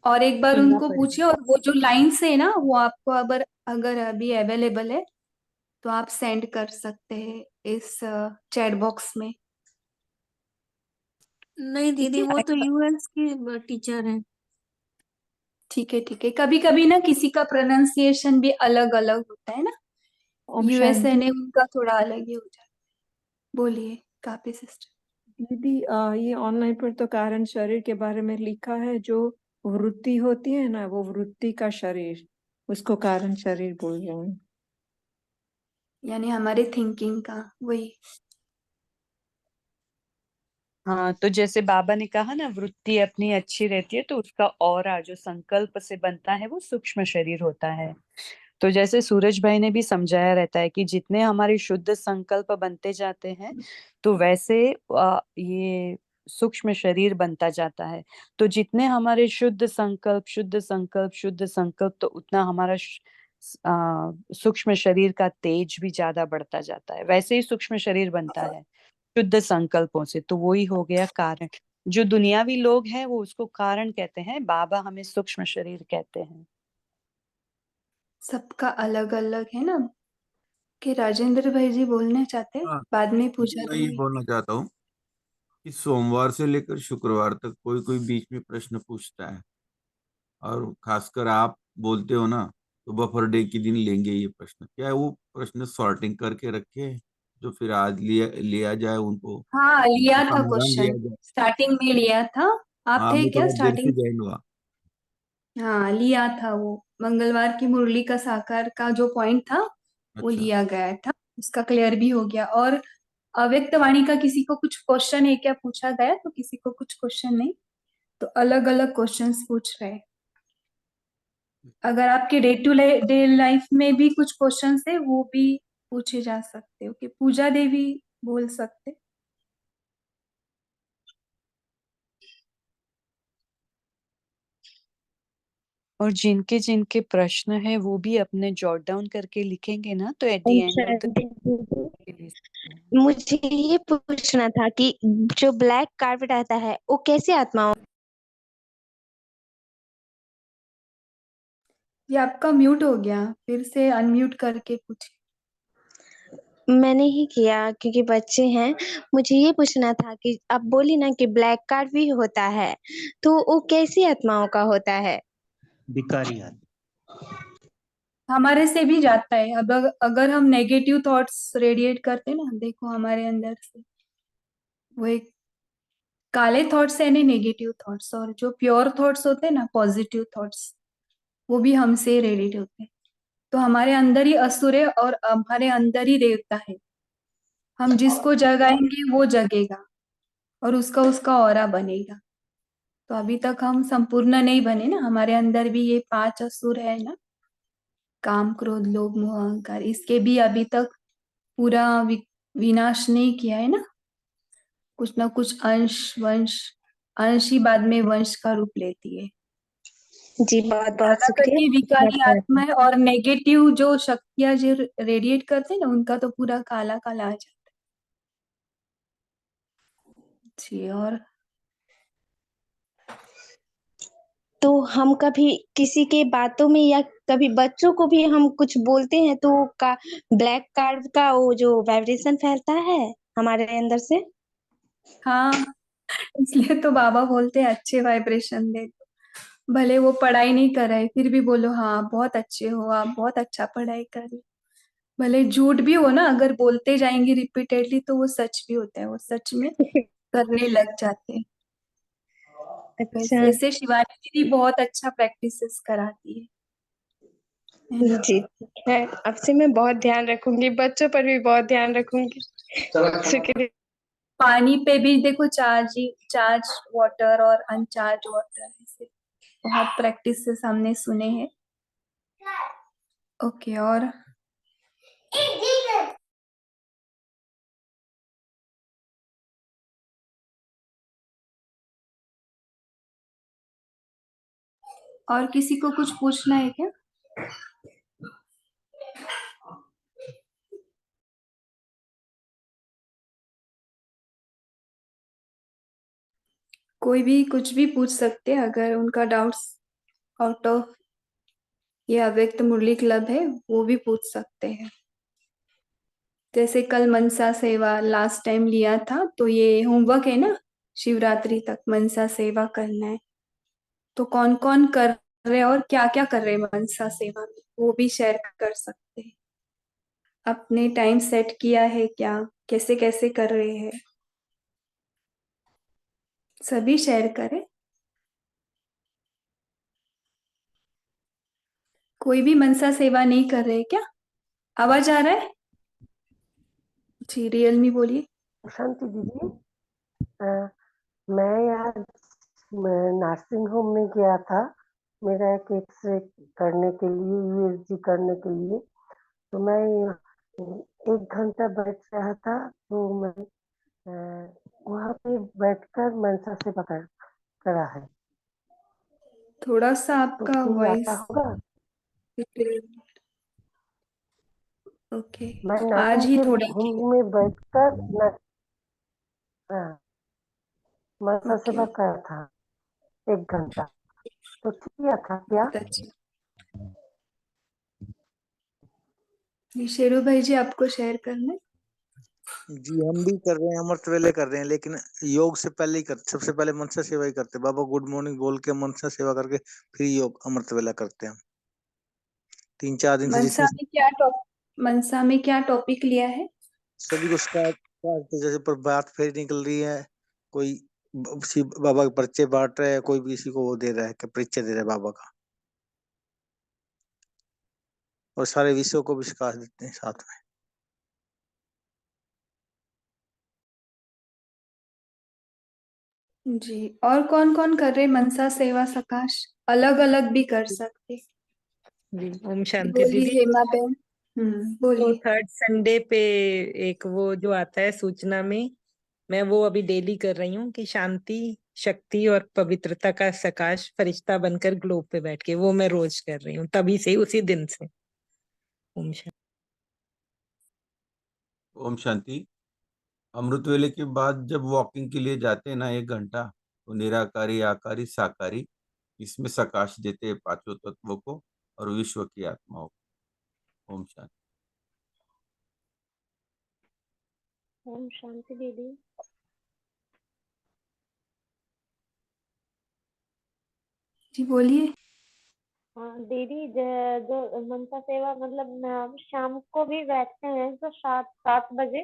और एक बार सुनना उनको पड़ेगा। पूछिए, और वो जो लाइन्स है ना वो आपको अगर अगर अभी अवेलेबल है तो आप सेंड कर सकते हैं इस चैट बॉक्स में। नहीं ठीक दीदी, है, वो तो यूएस की टीचर है। ठीक है ठीक है। कभी कभी ना किसी का प्रोनाउंसिएशन भी अलग अलग होता है ना, ओम यूएसए शांति। ने उनका थोड़ा अलग ही हो जाता है। बोलिए कापी सिस्टर। दीदी ये ऑनलाइन पर तो कारण शरीर के बारे में लिखा है, जो वृत्ति होती है ना, वो वृत्ति का शरीर, उसको कारण शरीर बोल रहे हैं। यानी हमारे थिंकिंग का वही। हाँ, तो जैसे बाबा ने कहा ना, वृत्ति अपनी अच्छी रहती है तो उसका ऑरा जो संकल्प से बनता है वो सूक्ष्म शरीर होता है। तो जैसे सूरज भाई ने भी समझाया रहता है कि जितने हमारे शुद्ध संकल्प बनते जाते हैं तो वैसे ये सूक्ष्म शरीर बनता जाता है। तो जितने हमारे शुद्ध संकल्प शुद्ध संकल्प शुद्ध संकल्प, तो उतना हमारा सूक्ष्म शरीर का तेज भी ज्यादा बढ़ता जाता है। वैसे ही सूक्ष्म शरीर बनता है शुद्ध संकल्पों से। तो वही हो गया कारण। जो दुनियावी लोग हैं वो उसको कारण कहते हैं, बाबा हमें सूक्ष्म शरीर कहते हैं। सबका अलग अलग है ना। कि राजेंद्र भाई जी बोलना चाहते हैं, हाँ, बाद में पूछा मैं ये दूंगी। बोलना चाहता हूँ कि सोमवार से लेकर शुक्रवार तक कोई कोई बीच में प्रश्न पूछता है, और खासकर आप बोलते हो ना, तो बफर डे के दिन लेंगे ये प्रश्न। क्या है वो प्रश्न सॉर्टिंग करके रखे, जो फिर आज लिया जाए उनको, हाँ लिया उनका था समाधान लिया क्वेश्चन, जाए। स्टार्टिंग में लिया था। आप हाँ, थे मैं क्या थोड़ा देर से स्टार्टिंग? ज्वाइन हुआ। हाँ लिया था, वो मंगलवार की मुरली का साकार का जो पॉइंट था वो अच्छा, लिया गया था। उसका क्लियर भी हो गया। और अव्यक्त वाणी का किसी को कुछ क्वेश्चन है क्या पूछा गया? तो किसी को कुछ क्वेश्चन नहीं, तो अलग अलग क्वेश्चंस पूछ रहे हैं। अगर आपके डे टू डे लाइफ में भी कुछ क्वेश्चंस है वो भी पूछे जा सकते हो। कि पूजा देवी बोल सकते। और जिनके जिनके प्रश्न है वो भी अपने जॉट डाउन करके लिखेंगे ना, तो at the Om end of the Shanti दीदी। मुझे ये पूछना था कि जो ब्लैक कार्प रहता है वो कैसे आत्माओं। ये आपका म्यूट हो गया, फिर से अनम्यूट करके पूछे। मैंने ही किया क्योंकि बच्चे हैं। मुझे ये पूछना था कि आप बोली ना कि ब्लैक कार्प भी होता है, तो वो कैसी आत्माओं का होता है। विकारी हाथ। हमारे से भी जाता है। अब अगर हम नेगेटिव थॉट्स रेडिएट करते हैं ना, देखो हमारे अंदर से वो एक काले थॉट्स है, नहीं नेगेटिव थॉट्स, और जो प्योर थॉट्स होते हैं ना, पॉजिटिव थॉट्स, वो भी हमसे रेडिएट होते हैं। तो हमारे अंदर ही असुर है और हमारे अंदर ही देवता है। हम जिसको जगाएंगे वो जगेगा और उसका उसका ऑरा बनेगा। तो अभी तक हम संपूर्ण नहीं बने ना, हमारे अंदर भी ये 5 असुर है ना, काम क्रोध लोभ मोह अहंकार, इसके भी अभी तक पूरा विनाश नहीं किया है ना। कुछ ना कुछ अंश वंश, अंश ही बाद में वंश का रूप लेती है। जी बहुत बहुत ज्यादा शुक्रिया। करके विकारी बहुत आत्मा है, और नेगेटिव जो शक्तियां जो रेडिएट करते हैं ना, उनका तो पूरा काला काला आ जाता है जी। और तो हम कभी किसी के बातों में या कभी बच्चों को भी हम कुछ बोलते हैं तो का ब्लैक कार्ड का वो जो वाइब्रेशन फैलता है हमारे अंदर से। हाँ, इसलिए तो बाबा बोलते हैं अच्छे वाइब्रेशन दे। भले वो पढ़ाई नहीं कर रहे फिर भी बोलो हाँ बहुत अच्छे हो आप, बहुत अच्छा पढ़ाई कर रहे हो। भले झूठ भी हो ना, अगर बोलते जाएंगे रिपीटेडली तो वो सच भी होता है, वो सच में करने लग जाते हैं। अच्छा। वैसे ऐसे शिवानी दीदी बहुत अच्छा प्रैक्टिसेस कराती है ना। जी ठीक है, अब से मैं बहुत ध्यान रखूंगी, बच्चों पर भी बहुत ध्यान रखूंगी। शुक्रिया। पानी पे भी देखो, चार्ज वाटर और अनचार्ज वाटर, ऐसे बहुत प्रैक्टिस से हमने सुने हैं। ओके, और किसी को कुछ पूछना है क्या? कोई भी कुछ भी पूछ सकते हैं अगर उनका डाउट्स आउट ऑफ ये अव्यक्त मुरली क्लब है, वो भी पूछ सकते हैं। जैसे कल मनसा सेवा लास्ट टाइम लिया था, तो ये होमवर्क है ना, शिवरात्रि तक मनसा सेवा करना है। तो कौन कौन कर रहे हैं और क्या क्या कर रहे हैं मनसा सेवा में, वो भी शेयर कर सकते हैं। अपने टाइम सेट किया है क्या, कैसे कैसे कर रहे हैं, सभी शेयर करें। कोई भी मनसा सेवा नहीं कर रहे क्या? आवाज आ रहा है? जी रियलमी बोलिए। शांति दीदी, मैं यार नर्सिंग होम में गया था मेरा एक एक्सरे करने के लिए, यूएसजी करने के लिए। तो मैं 1 घंटा बैठ रहा था, तो मैं वहाँ पे बैठकर मनसा सेवा करा है। थोड़ा सा तो आपका फ्री आता वॉइस। होगा? ओके, मैं आज नर्सिंग ही के थोड़ा होम में बैठकर मनसा ओके, सेवा करा था 1 घंटा। तो किया था क्या? बहुत अच्छा। जी शेरू भाई जी, आपको शेयर करना है? जी हम भी कर रहे हैं, अमृत वेले कर रहे हैं, लेकिन योग से पहले ही करते, सबसे पहले मनसा सेवा ही करते। बाबा गुड मॉर्निंग बोल के मनसा सेवा करके फिर योग अमृत वेला करते हैं हम। 3-4 दिन से मनसा जितनी में क्या मनसा में क्या टॉपिक लिया है? सभी को शिकायत जैसे पर बात फिर निकल रही है, कोई शिव बाबा के पर्चे बांट रहे हैं, कोई भी किसी को वो दे रहा है कि परिचय दे रहा है बाबा का, और सारे विषयों को भी सिखा देते हैं साथ में। जी, और कौन कौन कर रहे मनसा सेवा सकाश? अलग अलग भी कर सकते। जी ओम शांति बोलिए दीदी। हेमा बहन। तो बोलिए। 3rd संडे पे एक वो जो आता है सूचना में, मैं वो अभी डेली कर रही हूँ कि शांति, शक्ति और पवित्रता का सकाश फरिश्ता बनकर ग्लोब पे बैठ के, वो मैं रोज कर रही हूँ तभी से, उसी दिन से। ओम शांति। ओम शांति। अमृत वेले के बाद जब वॉकिंग के लिए जाते हैं ना 1 घंटा, तो निराकारी, आकारी, साकारी, इसमें सकाश देते हैं 5 तत्वों को और विश्व की आत्माओं को। ओम शांति। ओम शांति दीदी। जी बोलिए। हाँ दीदी, जो मनसा सेवा मतलब शाम को भी बैठते हैं तो 7 बजे,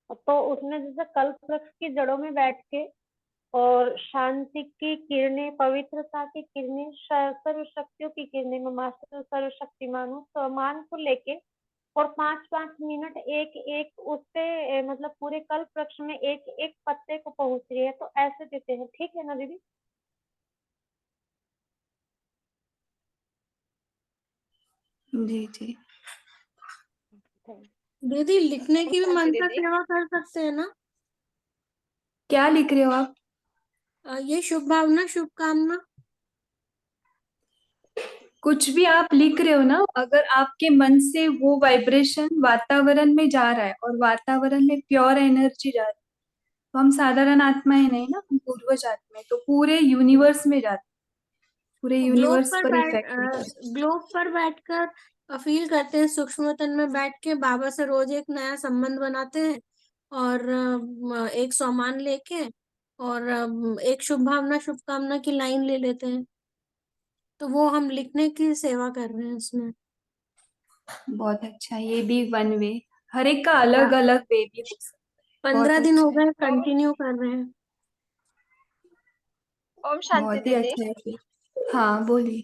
तो उसमें जैसे कल्प वृक्ष की जड़ों में बैठ के और शांति की किरणें, पवित्रता की किरणें, सर्व शक्तियों की किरणें, मैं मास्टर सर्वशक्तिमान हूँ, सम्मान को लेके और 5-5 मिनट एक एक उससे मतलब पूरे कल्प वृक्ष में एक एक पत्ते को पहुंच रही है, तो ऐसे देते हैं। ठीक है ना दीदी? जी जी। दीदी लिखने की भी शांति मनसा दीदी। सेवा कर सकते हैं ना? क्या लिख रहे हो आप? ये शुभ भावना, शुभकामना। कुछ भी आप लिख रहे हो ना, अगर आपके मन से वो वाइब्रेशन वातावरण में जा रहा है और वातावरण में प्योर एनर्जी जा रही है, तो हम साधारण आत्माएं नहीं ना, हम पूर्वज आत्मा है, तो पूरे यूनिवर्स में जाते, पूरे यूनिवर्स पर इफेक्ट होता है। ग्लोब पर बैठकर फील करते हैं, सूक्ष्म तन में बैठ के बाबा से रोज एक नया संबंध बनाते हैं और एक सम्मान लेके और एक शुभ भावना, शुभकामना की लाइन ले लेते हैं, तो वो हम लिखने की सेवा कर रहे हैं उसमें। बहुत अच्छा, ये भी वन वे, हर एक का अलग अलग वे भी हो सकता है। 15 बहुत दिन हो अच्छा गए है, कंटिन्यू कर रहे हैं। ओम शांति बहुत ही दीदी। अच्छा है फिर। हाँ बोलिए।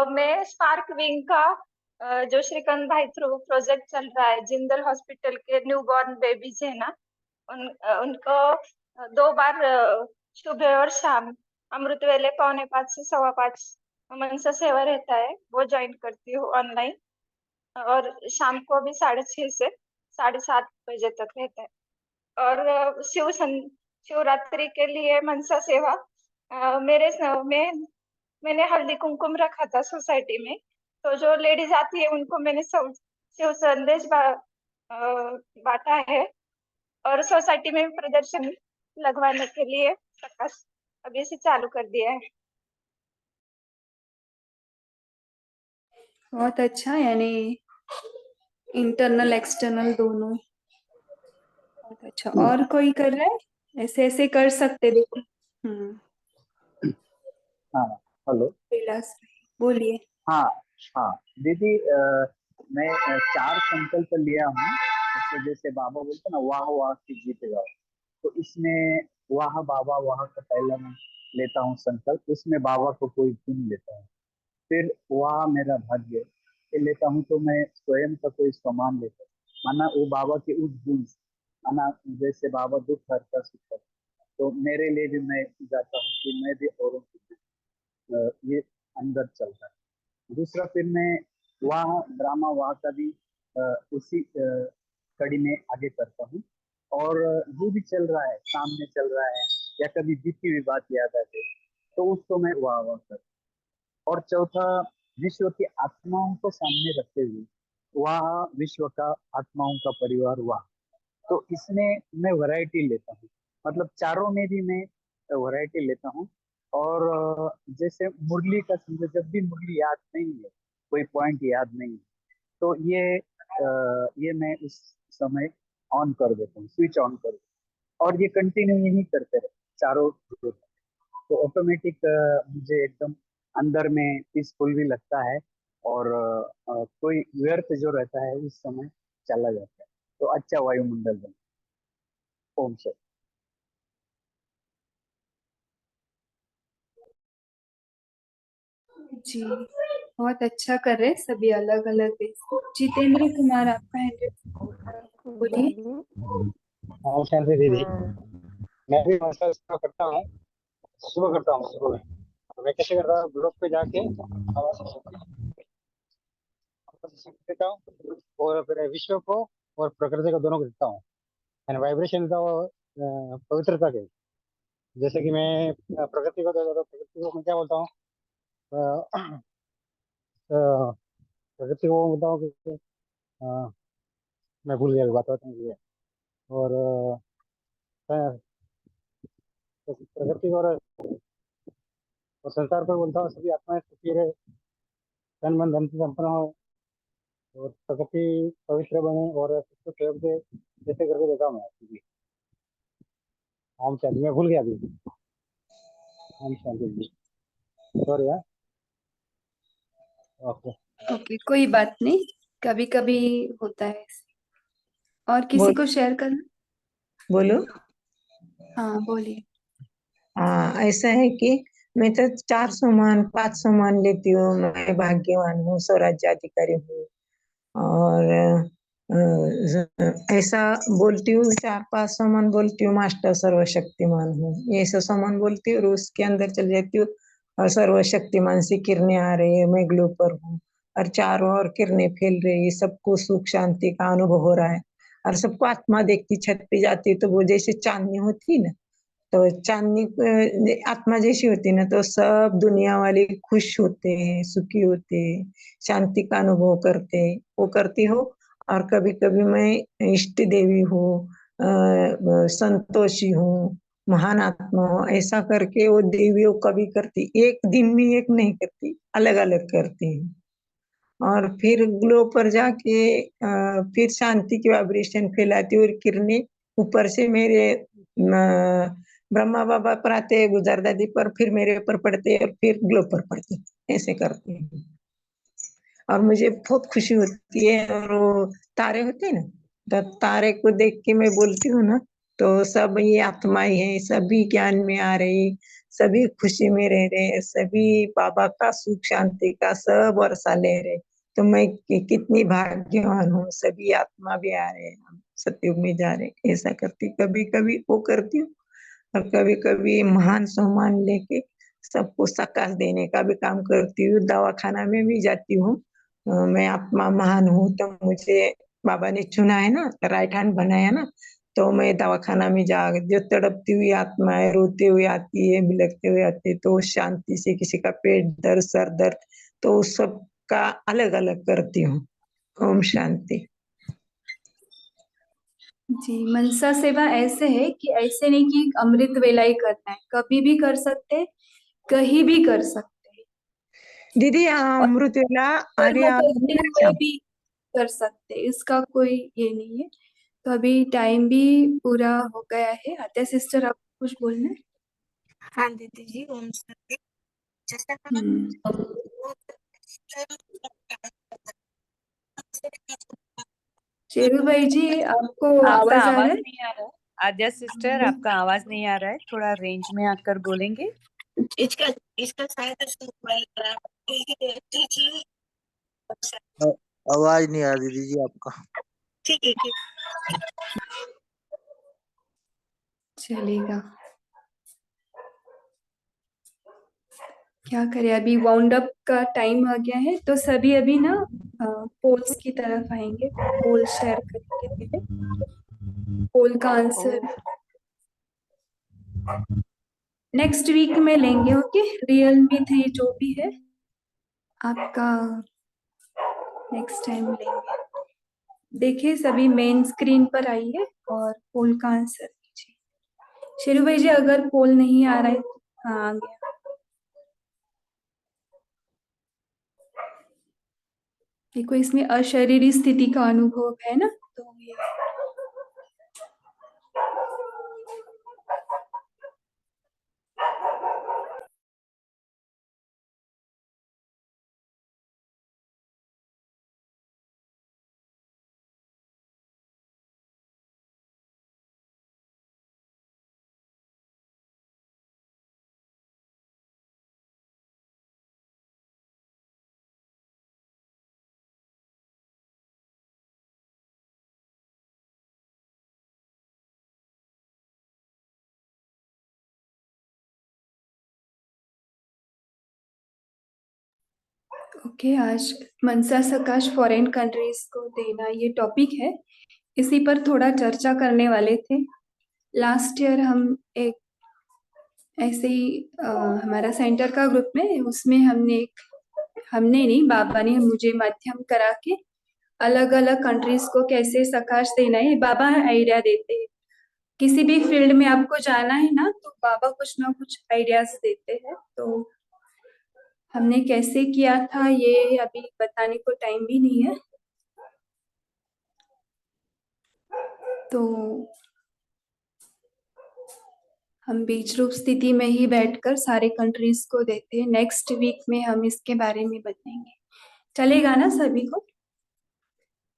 मैं स्पार्क विंग का जो श्रीकांत भाई थ्रू प्रोजेक्ट चल रहा है, जिंदल हॉस्पिटल के न्यूबॉर्न बेबीज है ना, उनको 2 बार सुबह और शाम अमृत वेले 4:45 से 5:15 मनसा सेवा रहता है, वो ज्वाइन करती हूँ ऑनलाइन, और शाम को भी 6:30 से 7:30 बजे तक रहता है। और शिवरात्रि के लिए मनसा सेवा मैंने हल्दी कुमकुम रखा था सोसाइटी में, तो जो लेडीज आती है उनको मैंने शिव संदेश बांटा है, और सोसाइटी में प्रदर्शन लगवाने के लिए प्रकाश अभी से चालू कर दिया है। बहुत अच्छा, यानी इंटरनल एक्सटर्नल दोनों। बहुत अच्छा। और कोई कर रहा है? ऐसे ऐसे कर सकते, देखो। हाँ, हेलो। कैलाश बोलिए। हाँ हाँ दीदी, मैं 4 संकल्प लिया हूँ। तो जैसे बाबा बोलते ना, वाह वाह की गीत गाओ, तो इसमें वाह बाबा वाह का पहला मैं लेता हूँ संकल्प, उसमें बाबा को कोई चुन लेता हूँ। फिर वाह मेरा भाग्य ये लेता हूँ, तो मैं स्वयं का कोई सामान लेता हूँ, माना वो बाबा के उस गुण, माना जैसे बाबा दुख हरता सुख हरता, तो मेरे लिए भी मैं जाता हूँ कि मैं भी औरों को ये अंदर चलता है। दूसरा फिर मैं वाह ड्रामा वाह का भी उसी कड़ी में आगे करता हूँ। और जो भी चल रहा है, सामने चल रहा है, या कभी बीती हुई बात याद आती है, तो उसको मैं वाह वाह करता हूँ। और चौथा, विश्व की आत्माओं को सामने रखते हुए वाह विश्व का आत्माओं का परिवार वाह। तो इसमें मैं वैरायटी लेता हूँ, मतलब चारों में भी मैं वैरायटी लेता हूँ। और जैसे मुरली का समझो, जब भी मुरली याद नहीं है, कोई पॉइंट याद नहीं है, तो ये मैं उस समय ऑन कर देता हूँ, स्विच ऑन कर देता हूँ, और ये कंटिन्यू यही करते रहे चारों group। तो ऑटोमेटिक मुझे एकदम अंदर में पीसफुल भी लगता है, और कोई व्यर्थ जो रहता है उस समय चला जाता है, तो अच्छा वायुमंडल बनता है। ओम शांति। जी बहुत अच्छा कर रहे हैं सभी अलग अलग वे से। जितेंद्र कुमार आपका हैंड बोलिए। ओम शांति दीदी। मैं भी मसाज करता हूँ, सुबह करता हूँ सुबह में। तो मैं कैसे करता हूँ, ग्रुप पे जाके आवाज देता हूँ, और फिर विश्व को और प्रकृति को दोनों को देता हूँ। एंड वाइब्रेशन का वो पवित्रता के, जैसे कि मैं प्रकृति को देता हूँ, प्रकृति को मैं क्या बोलता हूँ, प्रकृति को बोलता हूँ कि मैं भूल गया बात बताने के लिए। और प्रकृति और संसार पर बोलता हूँ सभी आत्माएं सुखी रहे, तन मन धन से संपन्न हो, और प्रकृति पवित्र बने, और सबको सहयोग दे, जैसे करके देता हूँ मैं। ओम शांति। मैं भूल गया अभी। ओम शांति जी, सॉरी यार। ओके ओके कोई बात नहीं, कभी कभी होता है ऐसे। और किसी बोल को शेयर करना? बोलो। हाँ बोलिए। हाँ, ऐसा है कि मैं तो 400 मान 500 मान लेती हूँ। मैं भाग्यवान हूँ, स्वराज्याधिकारी हूँ। और ऐसा बोलती हूँ, 400-500 मान बोलती हूँ, मास्टर सर्वशक्तिमान हूँ, ये सब सामान बोलती हूँ, और उसके अंदर चल जाती हूँ। और सर्वशक्तिमान से किरणें आ रही है, मैं ग्लो पर हूँ, और चारों ओर किरणें फैल रही है, सबको सुख शांति का अनुभव हो रहा है। और सबको आत्मा देखती, छत पे जाती तो वो जैसे चांदनी होती ना, तो चांदनी आत्मा जैसी होती ना, तो सब दुनिया वाले खुश होते हैं, सुखी होते हैं, शांति का अनुभव करते हैं। वो करती हो। और कभी कभी मैं इष्ट देवी हूँ, संतोषी हूँ, महान आत्मा हूँ, ऐसा करके वो देवियों कभी करती, एक दिन में एक नहीं करती, अलग अलग करती है। और फिर ग्लो पर जाके फिर शांति की वाइब्रेशन फैलाती और किरणें ऊपर से मेरे ब्रह्मा बाबा पर आते, गुजर दादी पर, फिर मेरे ऊपर पड़ते, और फिर ग्लो पर पड़ते, ऐसे करते हैं। और मुझे बहुत खुशी होती है। और वो तारे होते हैं ना, तो तारे को देख के मैं बोलती हूँ ना, तो सब ये आत्माएं हैं, सभी ज्ञान में आ रही, सभी खुशी में रह रहे, सभी बाबा का सुख शांति का सब वर्षा ले रहे। तो मैं कितनी भाग्यवान हूँ, सभी आत्मा भी आ रहे हैं, हम सतयुग में जा रहे हैं। ऐसा करती, कभी कभी वो करती हूँ, और कभी कभी महान सम्मान लेके सबको सकाश देने का भी काम करती हूँ। दवाखाना में भी जाती हूँ। मैं आत्मा महान हूँ, तो मुझे बाबा ने चुना है ना, राइट हैंड बनाया ना, तो मैं दवाखाना में जा, जो तड़पती हुई आत्मा है, रोते हुए आती है, बिलखते हुए आती है, तो शांति से, किसी का पेट दर्द, सर दर्द, तो उस सब का अलग अलग करती हूँ। ओम शांति। जी मनसा सेवा ऐसे है कि ऐसे नहीं कि अमृत वेला ही करना है, कभी भी कर सकते हैं, कहीं भी कर सकते हैं। दीदी और अमृत वेला, अरे कर्म करते हुए भी कर सकते हैं, इसका कोई ये नहीं है। तो अभी टाइम भी पूरा हो गया है। आत्या सिस्टर आप कुछ बोलना है? हाँ दीदी जी, ओम शांति। शेरू भाई जी, आपको आपका आवाज आ आवाज रहा है? नहीं आ रहा है। आद्या सिस्टर, आपका आवाज नहीं आ रहा है, थोड़ा रेंज में आकर बोलेंगे। इसका इसका शायद से मोबाइल खराब है। आवाज नहीं आ रही दीदी जी आपका। ठीक है, ठीक। चलेगा, क्या करें, अभी वाउंड अप का टाइम आ गया है, तो सभी अभी ना पोल्स की तरफ आएंगे, पोल शेयर करेंगे पहले। पोल का आंसर नेक्स्ट वीक में लेंगे, ओके। रियलमी 3 जो भी है आपका नेक्स्ट टाइम लेंगे। देखिए सभी मेन स्क्रीन पर आइए और पोल का आंसर दीजिए। शेरू भाई जी, अगर पोल नहीं आ रहा है तो हाँ आ गया। देखो इसमें अशरीरी स्थिति का अनुभव है ना, तो ये ओके। आज मनसा सकाश फॉरेन कंट्रीज को देना ये टॉपिक है, इसी पर थोड़ा चर्चा करने वाले थे। लास्ट ईयर हम एक ऐसे ही हमारा सेंटर का ग्रुप में, उसमें हमने नहीं, बाबा ने मुझे माध्यम करा के अलग अलग कंट्रीज को कैसे सकाश देना है, बाबा आइडिया देते हैं। किसी भी फील्ड में आपको जाना है ना, तो बाबा कुछ ना कुछ आइडियाज देते हैं। तो हमने कैसे किया था ये अभी बताने को टाइम भी नहीं है, तो हम बीच रूप स्थिति में ही बैठकर सारे कंट्रीज को देते हैं। नेक्स्ट वीक में हम इसके बारे में बताएंगे। चलेगा ना सभी को?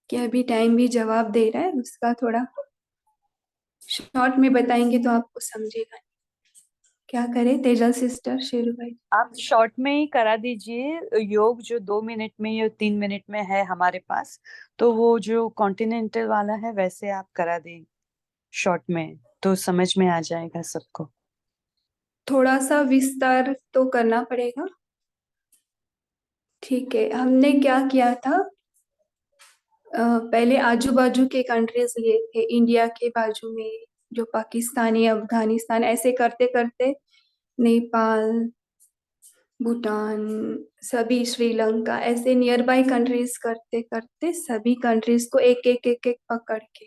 कि अभी टाइम भी जवाब दे रहा है, उसका थोड़ा शॉर्ट में बताएंगे तो आपको समझेगा। क्या करें तेजल सिस्टर, शेरू भाई? आप शॉर्ट में ही करा दीजिए। योग जो 2 मिनट में या 3 मिनट में है हमारे पास, तो वो जो कॉन्टिनेंटल वाला है वैसे आप करा दें शॉर्ट में, तो समझ में आ जाएगा सबको। थोड़ा सा विस्तार तो करना पड़ेगा। ठीक है, हमने क्या किया था, पहले आजू बाजू के कंट्रीज लिए थे, इंडिया के बाजू में जो पाकिस्तानी, अफगानिस्तान, ऐसे करते करते नेपाल, भूटान, सभी श्रीलंका, ऐसे नियर बाय कंट्रीज करते करते सभी कंट्रीज को एक एक एक एक पकड़ के,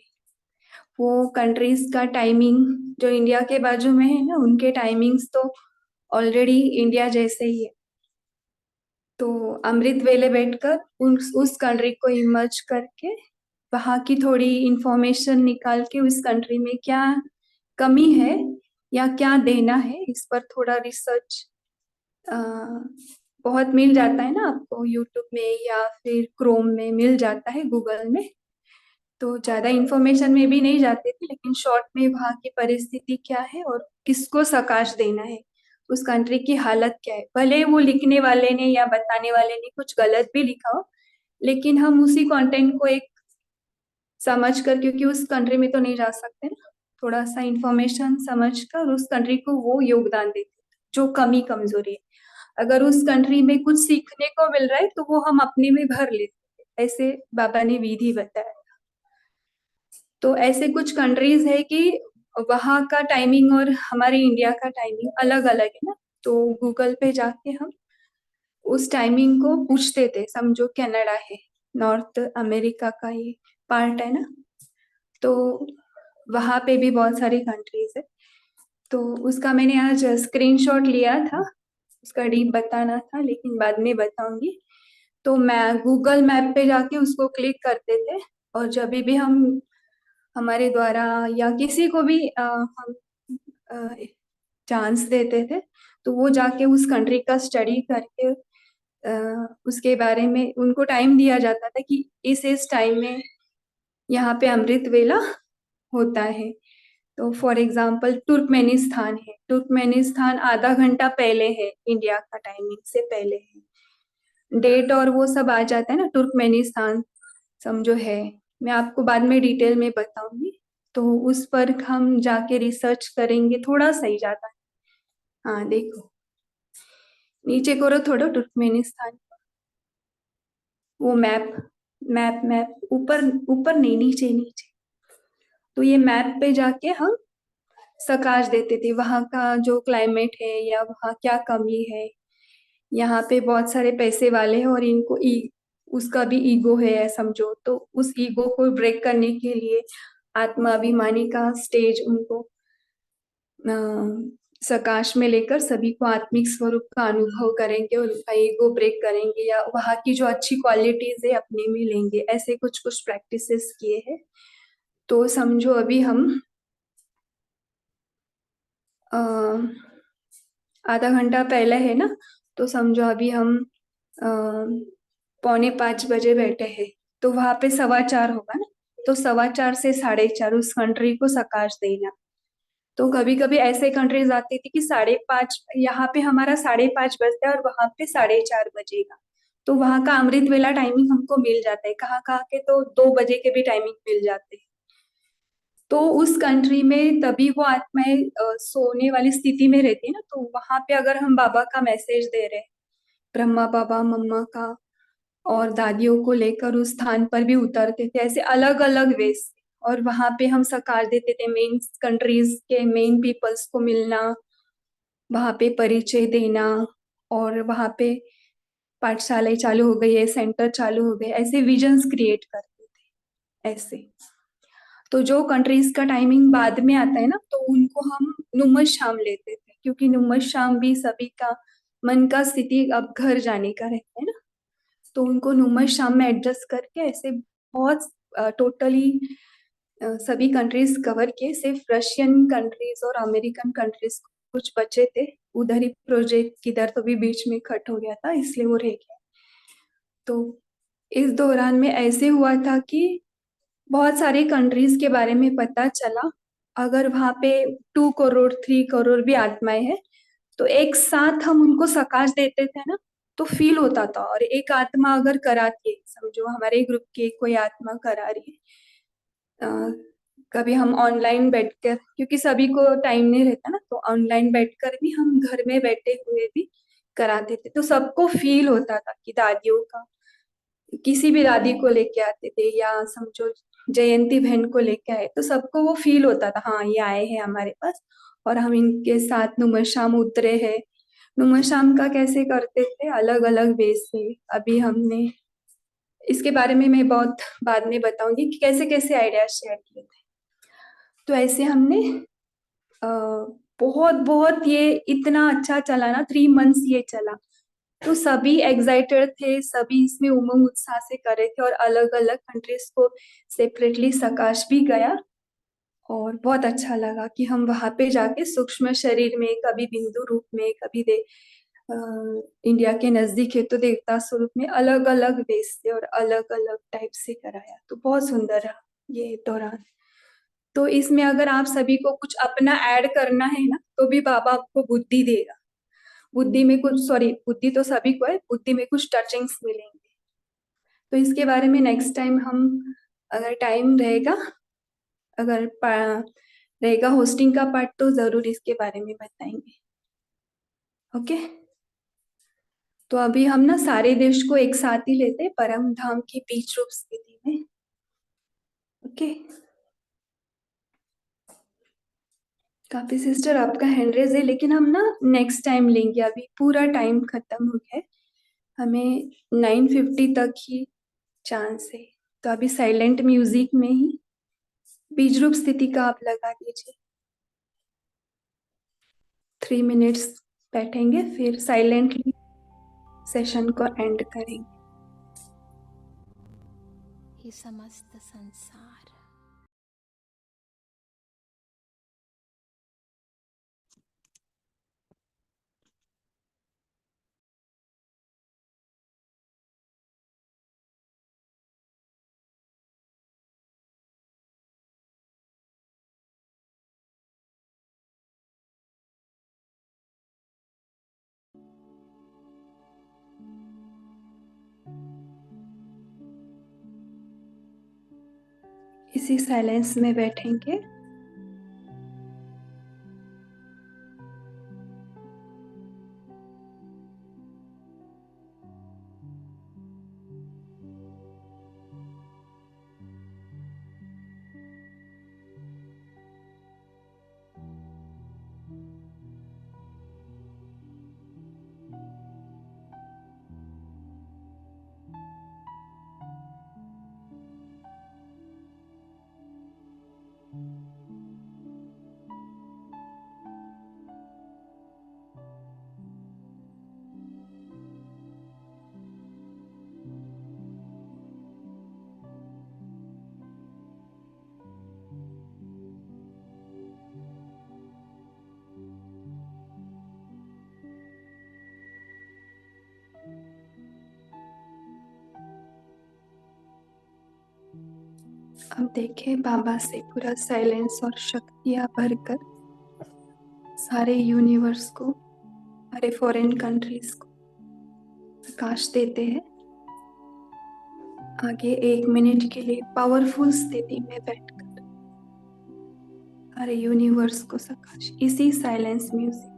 वो कंट्रीज का टाइमिंग जो इंडिया के बाजू में है ना, उनके टाइमिंग्स तो ऑलरेडी इंडिया जैसे ही है। तो अमृत वेले बैठकर उस कंट्री को इमर्ज करके वहाँ की थोड़ी इंफॉर्मेशन निकाल के उस कंट्री में क्या कमी है या क्या देना है, इस पर थोड़ा रिसर्च बहुत मिल जाता है ना आपको, यूट्यूब में या फिर क्रोम में मिल जाता है, गूगल में। तो ज्यादा इंफॉर्मेशन में भी नहीं जाते थे, लेकिन शॉर्ट में वहाँ की परिस्थिति क्या है और किसको सकाश देना है, उस कंट्री की हालत क्या है। भले वो लिखने वाले ने या बताने वाले ने कुछ गलत भी लिखा हो, लेकिन हम उसी कंटेंट को एक समझ कर, क्योंकि उस कंट्री में तो नहीं जा सकते ना, थोड़ा सा इंफॉर्मेशन समझ कर उस कंट्री को वो योगदान देते जो कमी कमजोरी है। अगर उस कंट्री में कुछ सीखने को मिल रहा है तो वो हम अपने में भर लेते, ऐसे बाबा ने विधि बताया। तो ऐसे कुछ कंट्रीज है कि वहाँ का टाइमिंग और हमारे इंडिया का टाइमिंग अलग अलग है ना, तो गूगल पे जाके हम उस टाइमिंग को पूछते थे। समझो कनाडा है, नॉर्थ अमेरिका का ये पार्ट है ना, तो वहाँ पे भी बहुत सारी कंट्रीज है। तो उसका मैंने आज स्क्रीनशॉट लिया था, उसका डीप बताना था लेकिन बाद में बताऊंगी। तो मैं गूगल मैप पे जाके उसको क्लिक करते थे, और जब भी हम हमारे द्वारा या किसी को भी हम चांस देते थे, तो वो जाके उस कंट्री का स्टडी करके उसके बारे में उनको टाइम दिया जाता था कि इस टाइम में यहाँ पे अमृत वेला होता है। तो फॉर एग्जाम्पल तुर्कमेनिस्तान है, तुर्कमेनिस्तान आधा घंटा पहले है, इंडिया का टाइमिंग से पहले है। डेट और वो सब आ जाता है ना, तुर्कमेनिस्तान समझो है, मैं आपको बाद में डिटेल में बताऊंगी। तो उस पर हम जाके रिसर्च करेंगे, थोड़ा सही जाता है। हाँ देखो, नीचे करो थोड़ा तुर्कमेनिस्तान, वो मैप मैप मैप, ऊपर ऊपर नहीं, नीचे नीचे। तो ये मैप पे जाके हम प्रकाश देते थे वहाँ का जो क्लाइमेट है या वहाँ क्या कमी है। यहाँ पे बहुत सारे पैसे वाले हैं और इनको उसका भी ईगो है समझो, तो उस ईगो को ब्रेक करने के लिए आत्माभिमानी का स्टेज उनको प्रकाश में लेकर सभी को आत्मिक स्वरूप का अनुभव करेंगे, उनका ईगो ब्रेक करेंगे या वहाँ की जो अच्छी क्वालिटीज है अपने में लेंगे। ऐसे कुछ कुछ प्रैक्टिसेस किए हैं। तो समझो अभी हम आधा घंटा पहले है ना, तो समझो अभी हम 4:45 बैठे हैं, तो वहां पे 4:15 होगा ना, तो 4:15 से 4:30 उस कंट्री को प्रकाश देना। तो कभी कभी ऐसे कंट्रीज आती थी कि 5:30, यहाँ पे हमारा 5:30 बजता है और वहां पे 4:30 बजेगा। तो वहां का अमृत वेला टाइमिंग हमको मिल जाता है, कहाँ कहाँ के तो 2 बजे के भी टाइमिंग मिल जाते हैं। तो उस कंट्री में तभी वो आत्माएं सोने वाली स्थिति में रहती है ना, तो वहां पे अगर हम बाबा का मैसेज दे रहे हैं, ब्रह्मा बाबा मम्मा का और दादियों को लेकर उस स्थान पर भी उतरते थे, ऐसे अलग अलग वेज। और वहां पे हम सकार देते थे, मेन कंट्रीज के मेन पीपल्स को मिलना, वहां पे परिचय देना, और वहां पे पाठशालाएं चालू हो गई है, सेंटर चालू हो गए, ऐसे विजन्स क्रिएट करते थे ऐसे। तो जो कंट्रीज का टाइमिंग बाद में आता है ना, तो उनको हम नुम्मस शाम लेते थे, क्योंकि नुम्मस शाम भी सभी का मन का स्थिति अब घर जाने का रहता है ना, तो उनको नुम्मस शाम में एडजस्ट करके ऐसे बहुत टोटली सभी कंट्रीज कवर किए। सिर्फ रशियन कंट्रीज और अमेरिकन कंट्रीज कुछ बचे थे, उधर ही प्रोजेक्ट किधर तो भी बीच में कट हो गया था, इसलिए वो रह गया। तो इस दौरान में ऐसे हुआ था कि बहुत सारी कंट्रीज के बारे में पता चला। अगर वहां पे 2 करोड़ 3 करोड़ भी आत्माएं हैं, तो एक साथ हम उनको सकाश देते थे ना, तो फील होता था। और एक आत्मा अगर कराती है, समझो हमारे ग्रुप की कोई आत्मा करा रही है, कभी हम ऑनलाइन बैठकर, क्योंकि सभी को टाइम नहीं रहता ना, तो ऑनलाइन बैठकर भी हम घर में बैठे हुए भी कराते थे। तो सबको फील होता था कि दादियों का, किसी भी दादी को लेके आते थे या समझो जयंती बहन को लेके आए, तो सबको वो फील होता था, हाँ ये आए हैं हमारे पास और हम इनके साथ नुमशाम उतरे हैं। नुमशाम का कैसे करते थे, अलग अलग वे से। अभी हमने इसके बारे में मैं बहुत बाद में बताऊंगी कि कैसे कैसे आइडिया शेयर किए थे। तो ऐसे हमने बहुत बहुत ये इतना अच्छा चला ना, 3 मंथ्स ये चला। तो सभी एक्साइटेड थे, सभी इसमें उमंग उत्साह से कर रहे थे, और अलग अलग कंट्रीज को सेपरेटली सकाश भी गया। और बहुत अच्छा लगा कि हम वहां पे जाके सूक्ष्म शरीर में, कभी बिंदु रूप में, कभी इंडिया के नजदीक है तो देवता स्वरूप में, अलग अलग वेश से और अलग अलग टाइप से कराया। तो बहुत सुंदर रहा ये दौरान। तो इसमें अगर आप सभी को कुछ अपना ऐड करना है ना, तो भी बाबा आपको बुद्धि देगा। बुद्धि में कुछ, सॉरी बुद्धि तो सभी को है, बुद्धि में कुछ टचिंग्स मिलेंगे। तो इसके बारे में नेक्स्ट टाइम हम, अगर टाइम रहेगा, अगर रहेगा होस्टिंग का पार्ट, तो जरूर इसके बारे में बताएंगे। ओके, तो अभी हम ना सारे देश को एक साथ ही लेते, परम धाम की बीच रूप स्थिति में। ओके, काफी सिस्टर आपका हैंड रेज है, लेकिन हम ना नेक्स्ट टाइम लेंगे, अभी पूरा टाइम खत्म हो गया है, हमें 9:50 तक ही चांस है। तो अभी साइलेंट म्यूजिक में ही बीज रूप स्थिति का आप लगा दीजिए। 3 मिनट्स बैठेंगे, फिर साइलेंटली सेशन को एंड करेंगे। ये समस्त संसार इसी साइलेंस में बैठेंगे। अब देखें बाबा से पूरा साइलेंस और शक्तियां भरकर सारे यूनिवर्स को, सारे फॉरेन कंट्रीज को प्रकाश देते हैं। आगे 1 मिनट के लिए पावरफुल स्थिति में बैठकर सारे यूनिवर्स को प्रकाश, इसी साइलेंस म्यूजिक।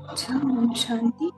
अच्छा, ओम शांति।